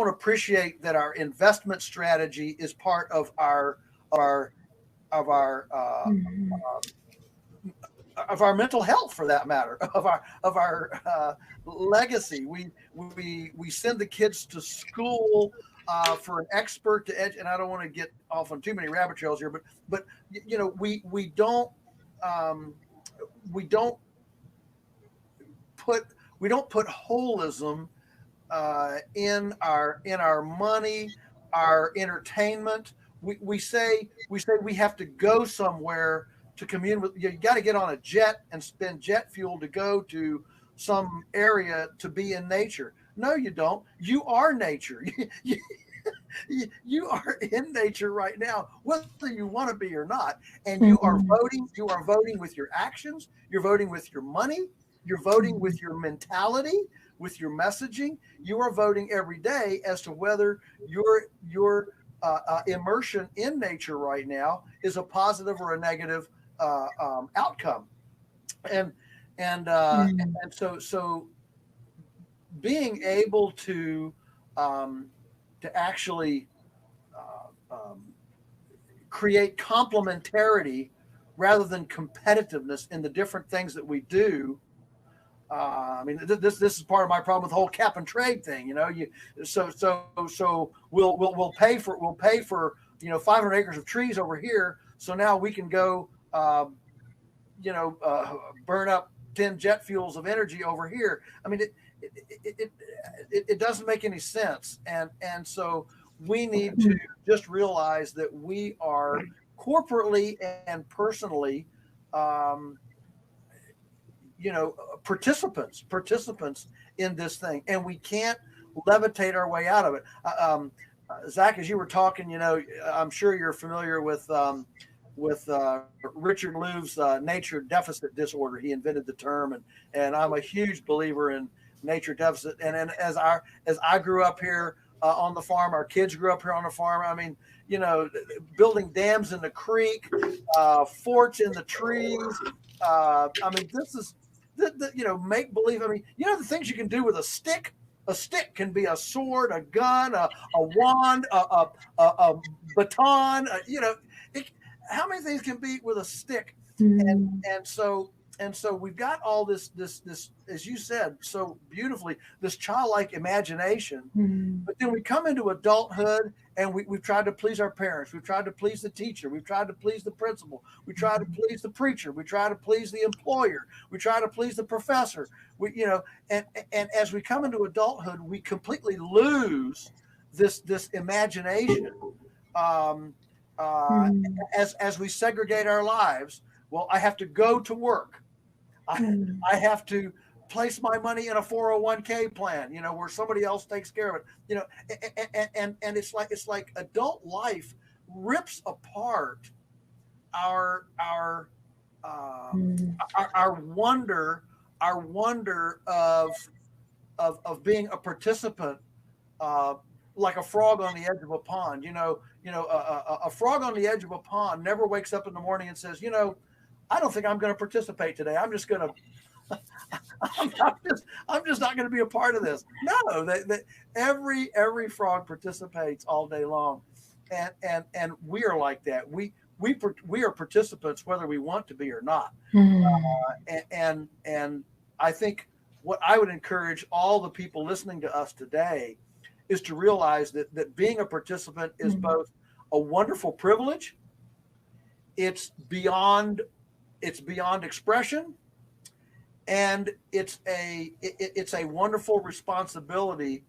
appreciate that our investment strategy is part of our mental health, for that matter, of our legacy. We send the kids to school for an expert to edge, and I don't want to get off on too many rabbit trails here, but we don't put holism in our money, our entertainment. We say we have to go somewhere to commune with. You got to get on a jet and spend jet fuel to go to some area to be in nature. No, you don't. You are nature. You are in nature right now, whether you want to be or not. And you are voting. You are voting with your actions. You're voting with your money. You're voting with your mentality, with your messaging. You are voting every day as to whether your immersion in nature right now is a positive or a negative outcome. And so being able to actually create complementarity rather than competitiveness in the different things that we do. I mean, this is part of my problem with the whole cap and trade thing. So we'll pay for 500 acres of trees over here. So now we can go burn up 10 jet fuels of energy over here. I mean, it doesn't make any sense. And so we need to just realize that we are corporately and personally, participants in this thing. And we can't levitate our way out of it. Zach, as you were talking, I'm sure you're familiar with Richard Louve's nature deficit disorder. He invented the term, and I'm a huge believer in nature deficit. And as I grew up here on the farm, our kids grew up here on the farm. I mean, building dams in the creek, forts in the trees. I mean, this is make believe. I mean, the things you can do with a stick. A stick can be a sword, a gun, a wand, a baton. How many things can be with a stick? And so we've got all this, as you said so beautifully, this childlike imagination. But then we come into adulthood, and we've tried to please our parents. We've tried to please the teacher. We've tried to please the principal. We try to please the preacher. We try to please the employer. We try to please the professor. And as we come into adulthood, we completely lose this imagination. As we segregate our lives, well, I have to go to work. I have to place my money in a 401k plan, where somebody else takes care of it, and it's like adult life rips apart our wonder of being a participant, like a frog on the edge of a pond. A frog on the edge of a pond never wakes up in the morning and says, I don't think I'm going to participate today. I'm just going to, I'm just not going to be a part of this. No, every frog participates all day long, and we are like that. We are participants whether we want to be or not. And I think what I would encourage all the people listening to us today is to realize that being a participant is both a wonderful privilege. It's beyond expression, and it's a wonderful responsibility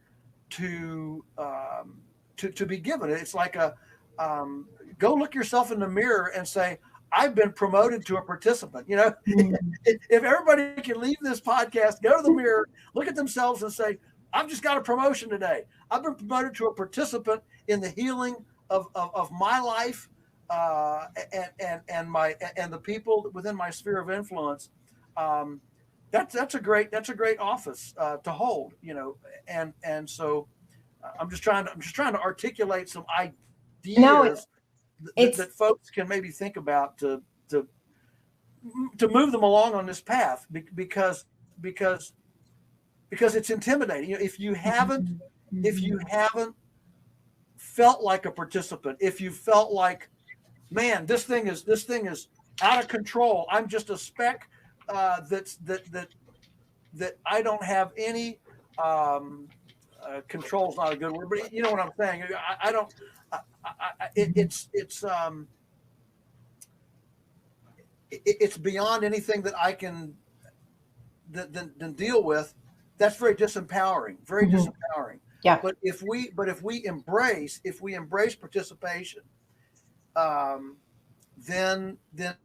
to be given. It's like go look yourself in the mirror and say, I've been promoted to a participant. If everybody can leave this podcast, go to the mirror, look at themselves and say, I've just got a promotion today. I've been promoted to a participant in the healing of my life, and the people within my sphere of influence. That's a great office to hold, and so I'm just trying to articulate some ideas that folks can maybe think about to move them along on this path, because it's intimidating. If you haven't felt like a participant, if you felt like, man, this thing is out of control, I'm just a speck that I don't have any control is not a good word, but you know what I'm saying. I don't. It's beyond anything that I can then deal with. That's very disempowering. Very disempowering. Yeah. But if we embrace participation, then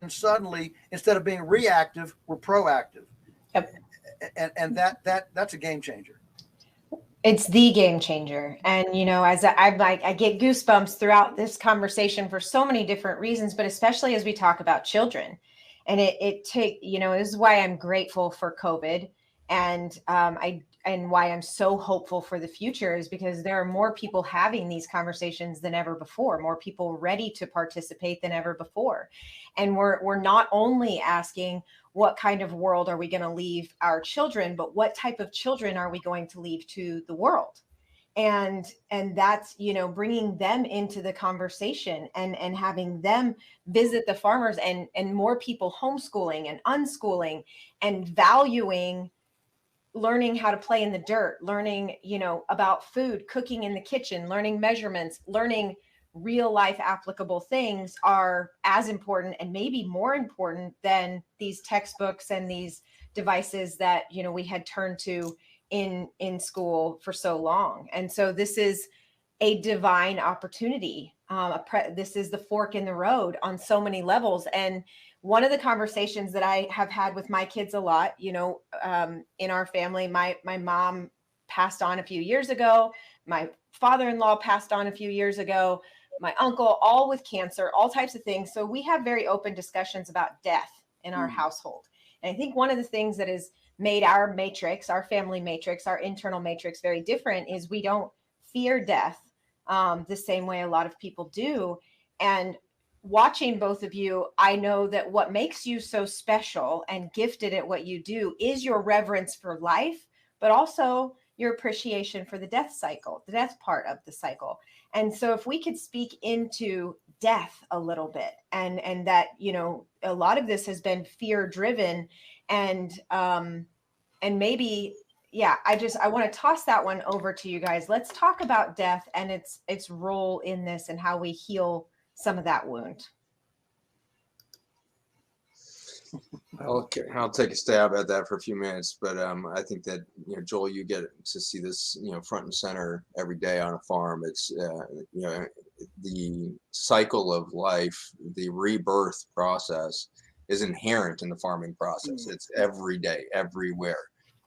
suddenly, instead of being reactive, we're proactive. Yep. And that's a game changer. It's the game changer. And, as I get goosebumps throughout this conversation for so many different reasons, but especially as we talk about children. And this is why I'm grateful for COVID. And why I'm so hopeful for the future is because there are more people having these conversations than ever before, more people ready to participate than ever before. And we're not only asking, what kind of world are we going to leave our children, but what type of children are we going to leave to the world? And that's, bringing them into the conversation and having them visit the farmers, and more people homeschooling and unschooling and valuing learning how to play in the dirt, learning, about food, cooking in the kitchen, learning measurements, learning real life applicable things are as important and maybe more important than these textbooks and these devices that, we had turned to in school for so long. And so this is a divine opportunity. This is the fork in the road on so many levels. And one of the conversations that I have had with my kids a lot, in our family, my mom passed on a few years ago. My father-in-law passed on a few years ago. My uncle, all with cancer, all types of things. So we have very open discussions about death in our household. And I think one of the things that has made our matrix, our family matrix, our internal matrix very different is we don't fear death the same way a lot of people do. And watching both of you, I know that what makes you so special and gifted at what you do is your reverence for life, but also your appreciation for the death cycle, the death part of the cycle. And so if we could speak into death a little bit, and that, you know, a lot of this has been fear driven, and maybe, yeah, I want to toss that one over to you guys. Let's talk about death and its role in this and how we heal some of that wound. Okay, I'll take a stab at that for a few minutes, but I think that, you know, Joel, you get to see this, you know, front and center every day on a farm. It's you know, the cycle of life, the rebirth process is inherent in the farming process. It's every day, everywhere.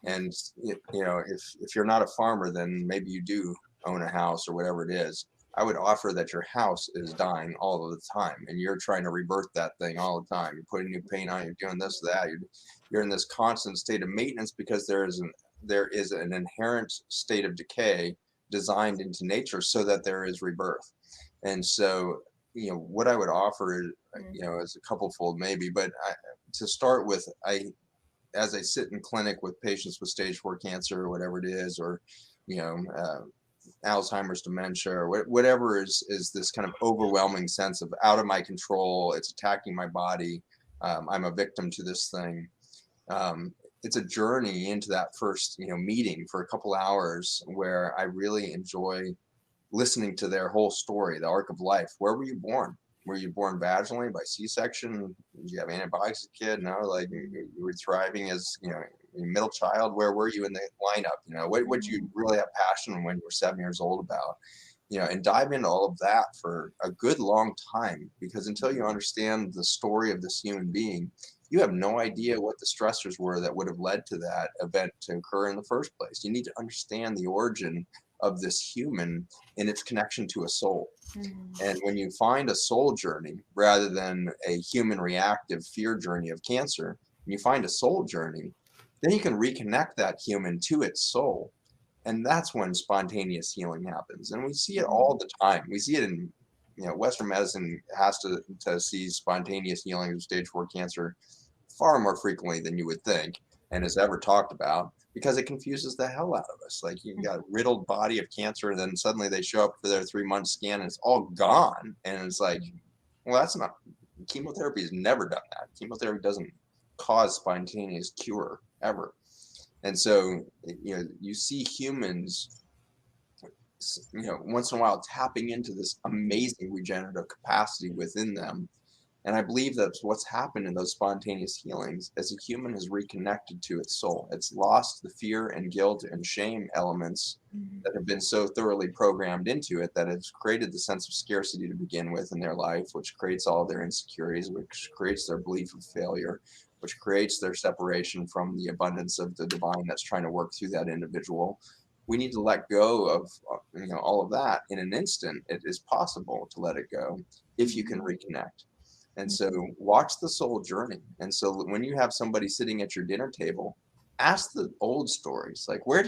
And you know, if you're not a farmer, then maybe you do own a house or whatever it is. I would offer that your house is dying all of the time, and you're trying to rebirth that thing all the time. You're putting new paint on, you're doing this, that. You're in this constant state of maintenance because there is an inherent state of decay designed into nature so that there is rebirth. And so, you know, what I would offer, you know, is a couple-fold maybe, but to start with, as I sit in clinic with patients with stage 4 cancer or whatever it is, or, you know, Alzheimer's, dementia, or whatever is this kind of overwhelming sense of out of my control. It's attacking my body. I'm a victim to this thing. It's a journey into that first, you know, meeting for a couple hours where I really enjoy listening to their whole story, the arc of life. Where were you born? Were you born vaginally by C-section? Did you have antibiotics as a kid? No, like you were thriving as, you know, a middle child. Where were you in the lineup? You know, what you really have passion when you were 7 years old about? You know, and dive into all of that for a good long time, because until you understand the story of this human being, you have no idea what the stressors were that would have led to that event to occur in the first place. You need to understand the origin of this human and its connection to a soul. And when you find a soul journey rather than a human reactive fear journey of cancer, when you find a soul journey, then you can reconnect that human to its soul. And that's when spontaneous healing happens. And we see it all the time. We see it in, you know, Western medicine has to see spontaneous healing of stage 4 cancer far more frequently than you would think and is ever talked about, because it confuses the hell out of us. Like, you got a riddled body of cancer, and then suddenly they show up for their 3-month scan and it's all gone. And it's like, well, that's not, chemotherapy has never done that. Chemotherapy doesn't cause spontaneous cure ever. And so, you know, you see humans, you know, once in a while tapping into this amazing regenerative capacity within them. And I believe that's what's happened in those spontaneous healings, as a human has reconnected to its soul. It's lost the fear and guilt and shame elements that have been so thoroughly programmed into it that has created the sense of scarcity to begin with in their life, which creates all their insecurities, which creates their belief of failure, which creates their separation from the abundance of the divine that's trying to work through that individual. We need to let go of, you know, all of that in an instant. It is possible to let it go if you can reconnect. And so watch the soul journey. And so when you have somebody sitting at your dinner table, ask the old stories. Like, what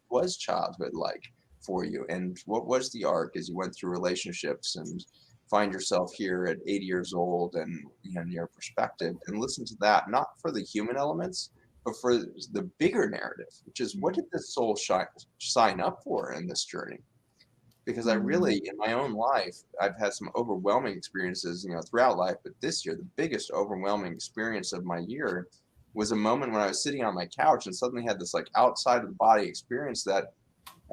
was childhood like for you? And what was the arc as you went through relationships and find yourself here at 80 years old, and, you know, your perspective, and listen to that, not for the human elements, but for the bigger narrative, which is, what did this soul sign up for in this journey? Because I really, in my own life, I've had some overwhelming experiences, you know, throughout life. But this year, the biggest overwhelming experience of my year was a moment when I was sitting on my couch and suddenly had this like outside of the body experience that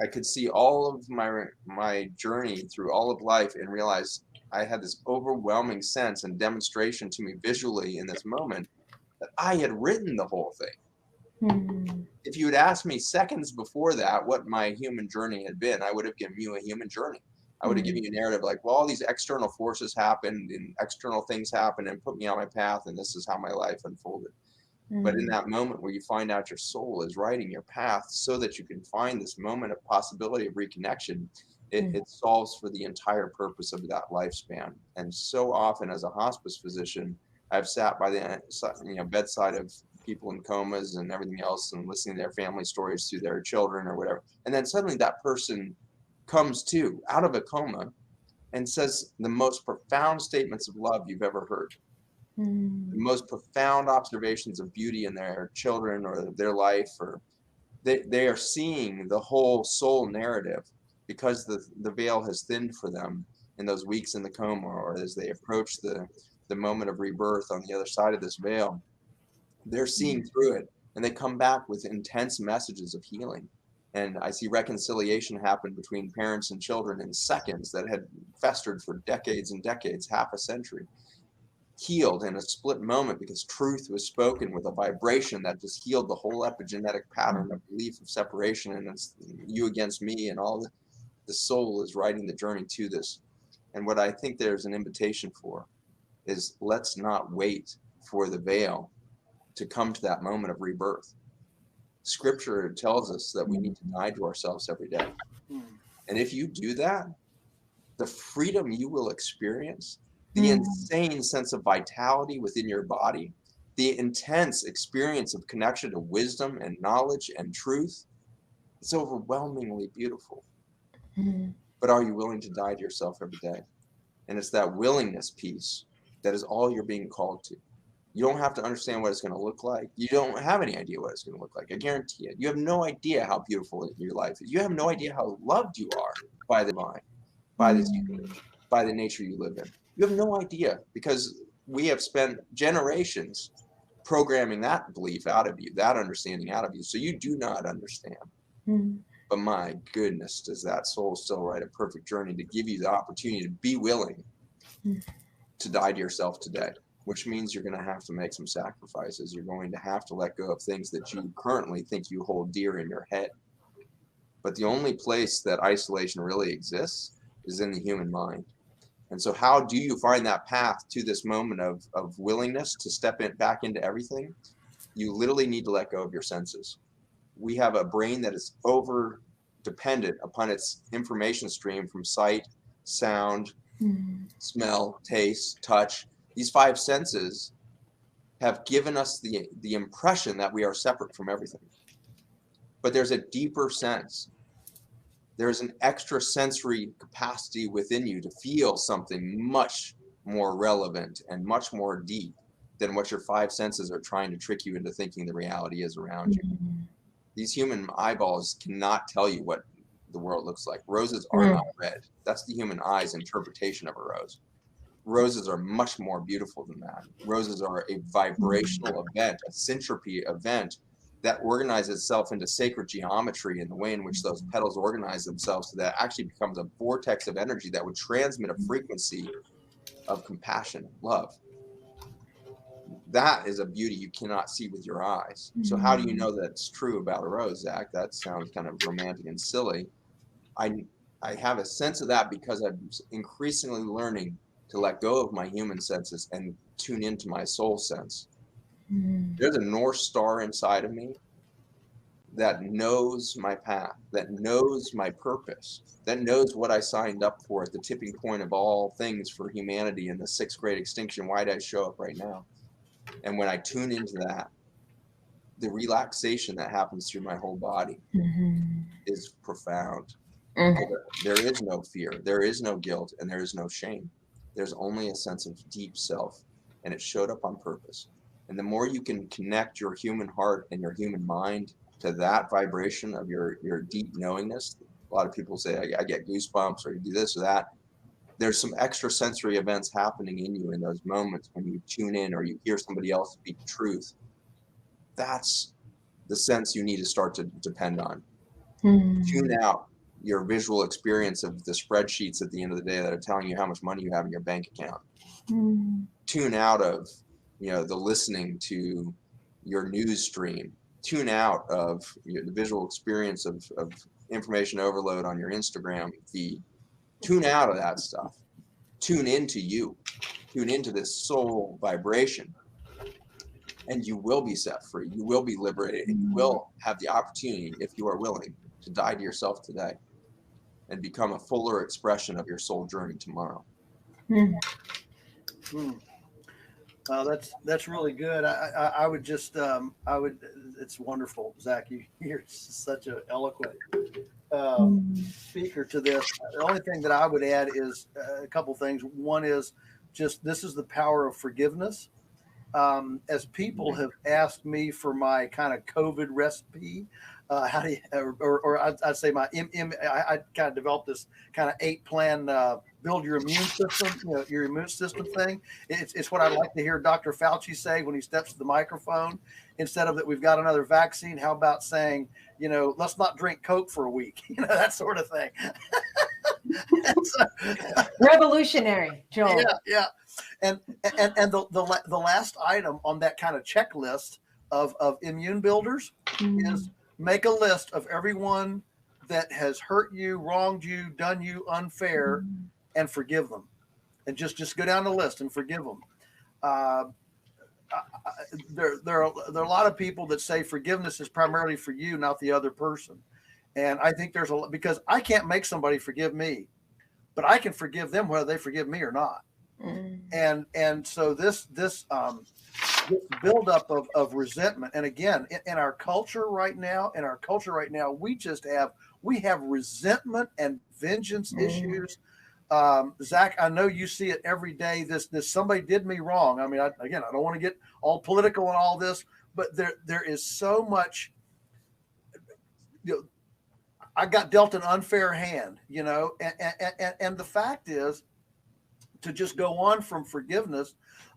I could see all of my journey through all of life and realize I had this overwhelming sense and demonstration to me visually in this moment that I had written the whole thing. If you had asked me seconds before that what my human journey had been, I would have given you a human journey. I would have given you a narrative like, well, all these external forces happened and external things happened and put me on my path, and this is how my life unfolded. But in that moment where you find out your soul is writing your path so that you can find this moment of possibility of reconnection, it solves for the entire purpose of that lifespan. And so often as a hospice physician, I've sat by the bedside of people in comas and everything else and listening to their family stories to their children or whatever. And then suddenly that person comes to out of a coma and says the most profound statements of love you've ever heard. The most profound observations of beauty in their children or their life, or they are seeing the whole soul narrative because the veil has thinned for them in those weeks in the coma, or as they approach the moment of rebirth on the other side of this veil. They're seeing through it, and they come back with intense messages of healing. And I see reconciliation happen between parents and children in seconds that had festered for decades and decades, half a century, healed in a split moment because truth was spoken with a vibration that just healed the whole epigenetic pattern of belief of separation, and it's you against me, and all the soul is writing the journey to this. And what I think there's an invitation for is, let's not wait for the veil to come to that moment of rebirth. Scripture tells us that we need to die to ourselves every day. And if you do that, the freedom you will experience, the insane sense of vitality within your body, the intense experience of connection to wisdom and knowledge and truth, it's overwhelmingly beautiful. But are you willing to die to yourself every day? And it's that willingness piece that is all you're being called to. You don't have to understand what it's going to look like. You don't have any idea what it's going to look like. I guarantee it. You have no idea how beautiful your life is. You have no idea how loved you are by the mind, by this universe, by the nature you live in. You have no idea, because we have spent generations programming that belief out of you, that understanding out of you. So you do not understand. But my goodness, does that soul still write a perfect journey to give you the opportunity to be willing to die to yourself today, which means you're going to have to make some sacrifices. You're going to have to let go of things that you currently think you hold dear in your head. But the only place that isolation really exists is in the human mind. And so how do you find that path to this moment of willingness to step back into everything? You literally need to let go of your senses. We have a brain that is over dependent upon its information stream from sight, sound, smell, taste, touch. These five senses have given us the impression that we are separate from everything. But there's a deeper sense. There's an extra sensory capacity within you to feel something much more relevant and much more deep than what your five senses are trying to trick you into thinking the reality is around you. These human eyeballs cannot tell you what the world looks like. Roses are not red. That's the human eye's interpretation of a rose. Roses are much more beautiful than that. Roses are a vibrational event, a syntropy event that organizes itself into sacred geometry in the way in which those petals organize themselves, so that actually becomes a vortex of energy that would transmit a frequency of compassion, love. That is a beauty you cannot see with your eyes. So how do you know that's true about a rose, Zach? That sounds kind of romantic and silly. I have a sense of that because I'm increasingly learning to let go of my human senses and tune into my soul sense. There's a North Star inside of me that knows my path, that knows my purpose, that knows what I signed up for at the tipping point of all things for humanity in the sixth great extinction. Why did I show up right now? And when I tune into that, the relaxation that happens through my whole body is profound. There is no fear, there is no guilt, and there is no shame. There's only a sense of deep self, and it showed up on purpose. And the more you can connect your human heart and your human mind to that vibration of your deep knowingness, a lot of people say, I get goosebumps, or you do this or that. There's some extra sensory events happening in you in those moments when you tune in or you hear somebody else speak truth. That's the sense you need to start to depend on. Tune out your visual experience of the spreadsheets at the end of the day that are telling you how much money you have in your bank account. Tune out of the listening to your news stream. Tune out of the visual experience of information overload on your Instagram feed. Tune out of that stuff. Tune into you. Tune into this soul vibration. and you will be set free. You will be liberated, and you will have the opportunity, if you are willing, to die to yourself today and become a fuller expression of your soul journey tomorrow. That's really good. I would just it's wonderful, Zach. You're such an eloquent speaker to this. The only thing that I would add is a couple things. One is just this is the power of forgiveness. As people have asked me for my kind of COVID recipe, how do you, or I'd say I kind of developed this kind of 8-plan build your immune system, your immune system thing. It's what I like to hear Dr. Fauci say when he steps to the microphone. Instead of that, we've got another vaccine. How about saying, let's not drink Coke for a week, that sort of thing. Revolutionary, Joel. Yeah. And the last item on that kind of checklist of immune builders is make a list of everyone that has hurt you, wronged you, done you unfair, and forgive them. And just go down the list and forgive them. There are a lot of people that say forgiveness is primarily for you, not the other person. And I think there's because I can't make somebody forgive me, but I can forgive them whether they forgive me or not. And so this buildup of resentment, and again, in our culture right now, we have resentment and vengeance issues. Zach, I know you see it every day. This somebody did me wrong. I mean, I don't want to get all political and all this, but there is so much. I got dealt an unfair hand, and the fact is, to just go on from forgiveness,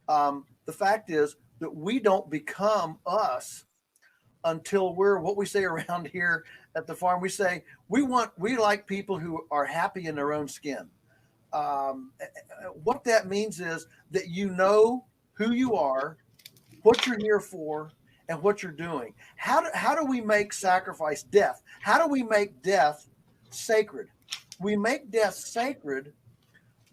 the fact is that we don't become us until we're what we say around here at the farm. We say we like people who are happy in their own skin. What that means is that you know who you are, what you're here for, and what you're doing. How do we make sacrifice, death? How do we make death sacred? We make death sacred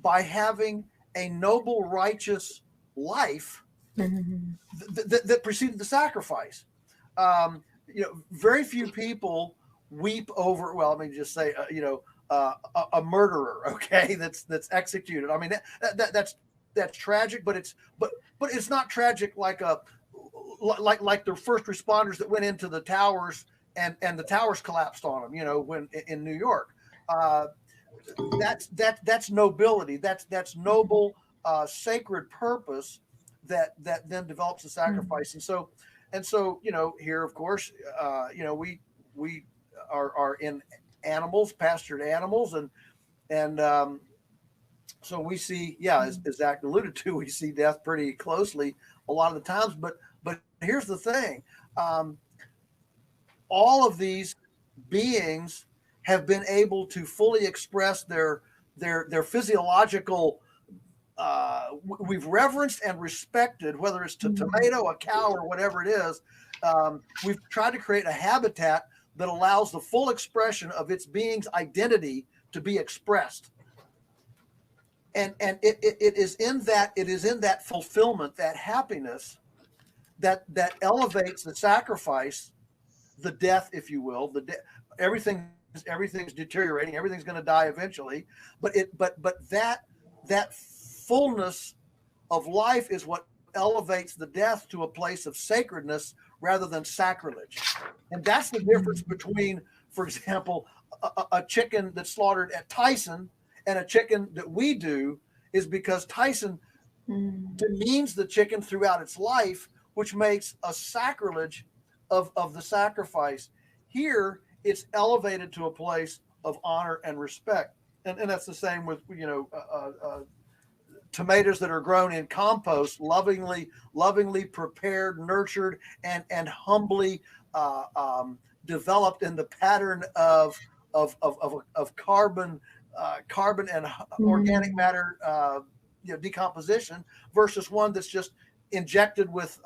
by having a noble, righteous life that preceded the sacrifice. Very few people weep over. Well, let me just say, a murderer, okay, that's executed. I mean, that's tragic, but it's not tragic like the first responders that went into the towers and the towers collapsed on them. When in New York. That's nobility. That's noble, sacred purpose that then develops the sacrifice. And so here, of course, we are in animals, pastured animals, and so we see, as Zach alluded to, we see death pretty closely a lot of the times. But here's the thing: all of these beings have been able to fully express their physiological. We've reverenced and respected, whether it's to tomato, a cow, or whatever it is. We've tried to create a habitat that allows the full expression of its being's identity to be expressed. And it is in that fulfillment, that happiness, that elevates the sacrifice, the death, if you will, everything's deteriorating, everything's going to die eventually, but that fullness of life is what elevates the death to a place of sacredness rather than sacrilege. And that's the difference between, for example, a chicken that's slaughtered at Tyson and a chicken that we do, is because Tyson demeans the chicken throughout its life, which makes a sacrilege of the sacrifice. Here, it's elevated to a place of honor and respect. And that's the same with, tomatoes that are grown in compost, lovingly prepared, nurtured, and humbly developed in the pattern of carbon and organic matter decomposition, versus one that's just injected with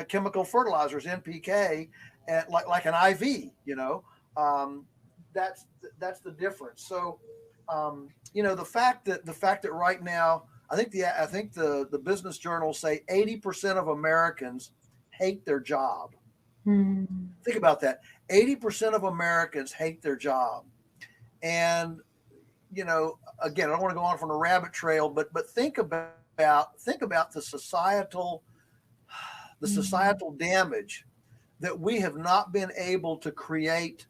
chemical fertilizers, NPK, and like an IV. That's the difference. So the fact that right now I think the business journals say 80% of Americans hate their job. Think about that. 80% of Americans hate their job. And, you know, again, I don't want to go on from a rabbit trail, but think about the societal damage that we have not been able to create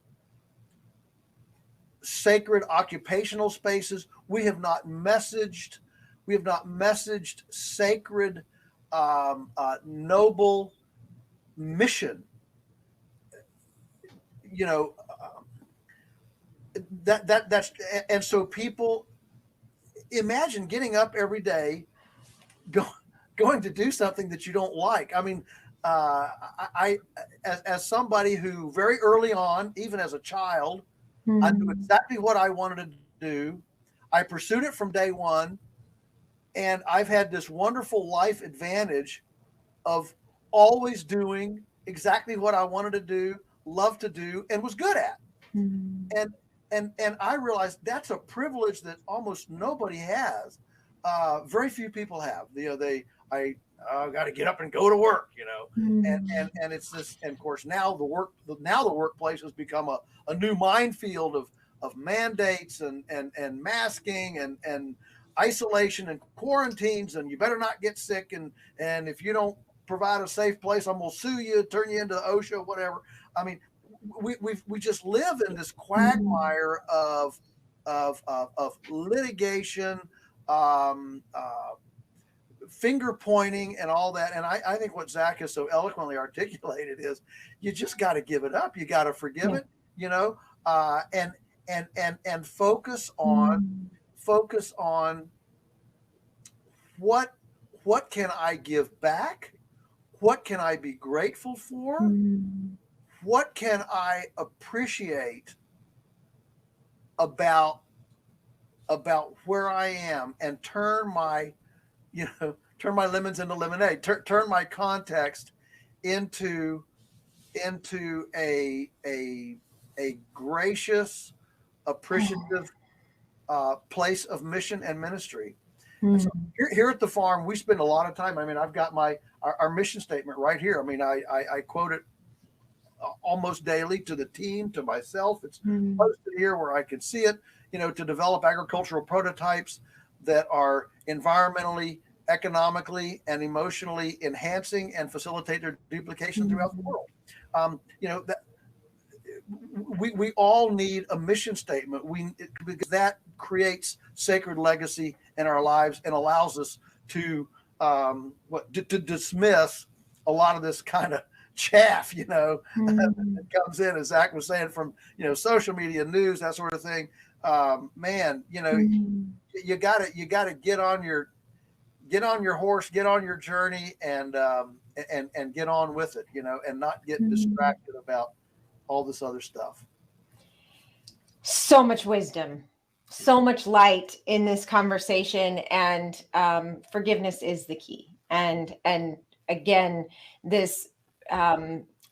sacred occupational spaces. We have not messaged sacred, noble mission. You know, that's, and so people imagine getting up every day, going to do something that you don't like. I mean, as somebody who very early on, even as a child, I knew exactly what I wanted to do. I pursued it from day one, and I've had this wonderful life advantage of always doing exactly what I wanted to do, loved to do, and was good at. And I realized that's a privilege that almost nobody has. Very few people have. You know, I got to get up and go to work, you know, and it's this, and of course now the workplace has become a new minefield of mandates and masking and isolation and quarantines, and you better not get sick, and if you don't provide a safe place, I'm gonna sue you, turn you into OSHA, whatever. I mean, we just live in this quagmire of litigation, finger pointing, and all that. And I think what Zach has so eloquently articulated is, you just got to give it up. You got to forgive it, you know, and focus on what can I give back? What can I be grateful for? What can I appreciate about where I am, and turn my lemons into lemonade, turn my context into a gracious, appreciative place of mission and ministry. So here at the farm, we spend a lot of time. I mean, I've got our mission statement right here. I mean, I quote it almost daily to the team, to myself. It's posted here where I can see it, you know, to develop agricultural prototypes that are environmentally, economically, and emotionally enhancing and facilitate their duplication throughout the world. You know, that we all need a mission statement. Because that creates sacred legacy in our lives and allows us to dismiss a lot of this kind of chaff, you know, that comes in, as Zach was saying, from, you know, social media, news, that sort of thing. Man, you know, you gotta get on your horse, get on your journey, and get on with it, you know, and not get distracted about all this other stuff. So much wisdom, so much light in this conversation, and forgiveness is the key. And again, this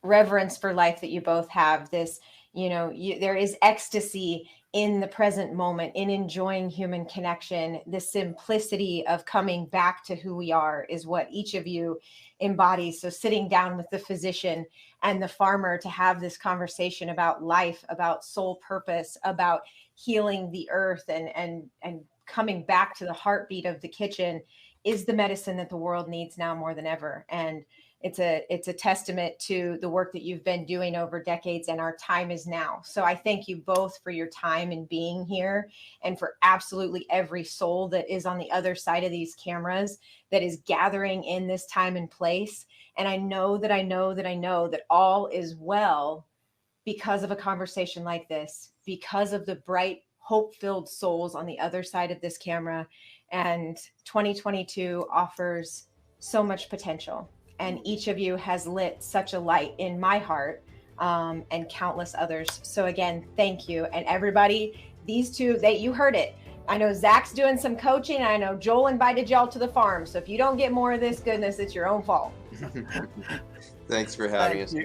reverence for life that you both have, this, you know, there is ecstasy in the present moment, in enjoying human connection. The simplicity of coming back to who we are is what each of you embodies. So sitting down with the physician and the farmer to have this conversation about life, about soul purpose, about healing the earth, and coming back to the heartbeat of the kitchen is the medicine that the world needs now more than ever. And it's a testament to the work that you've been doing over decades, and our time is now. So I thank you both for your time and being here, and for absolutely every soul that is on the other side of these cameras that is gathering in this time and place. And I know that all is well because of a conversation like this, because of the bright, hope-filled souls on the other side of this camera. And 2022 offers so much potential. And each of you has lit such a light in my heart, and countless others. So again, thank you. And everybody, these two, you heard it. I know Zach's doing some coaching. I know Joel invited y'all to the farm. So if you don't get more of this goodness, it's your own fault. Thanks for having us.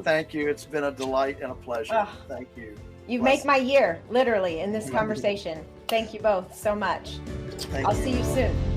Thank you. It's been a delight and a pleasure. Thank you. You make my year, literally, in this conversation. Thank you both so much. I'll see you soon.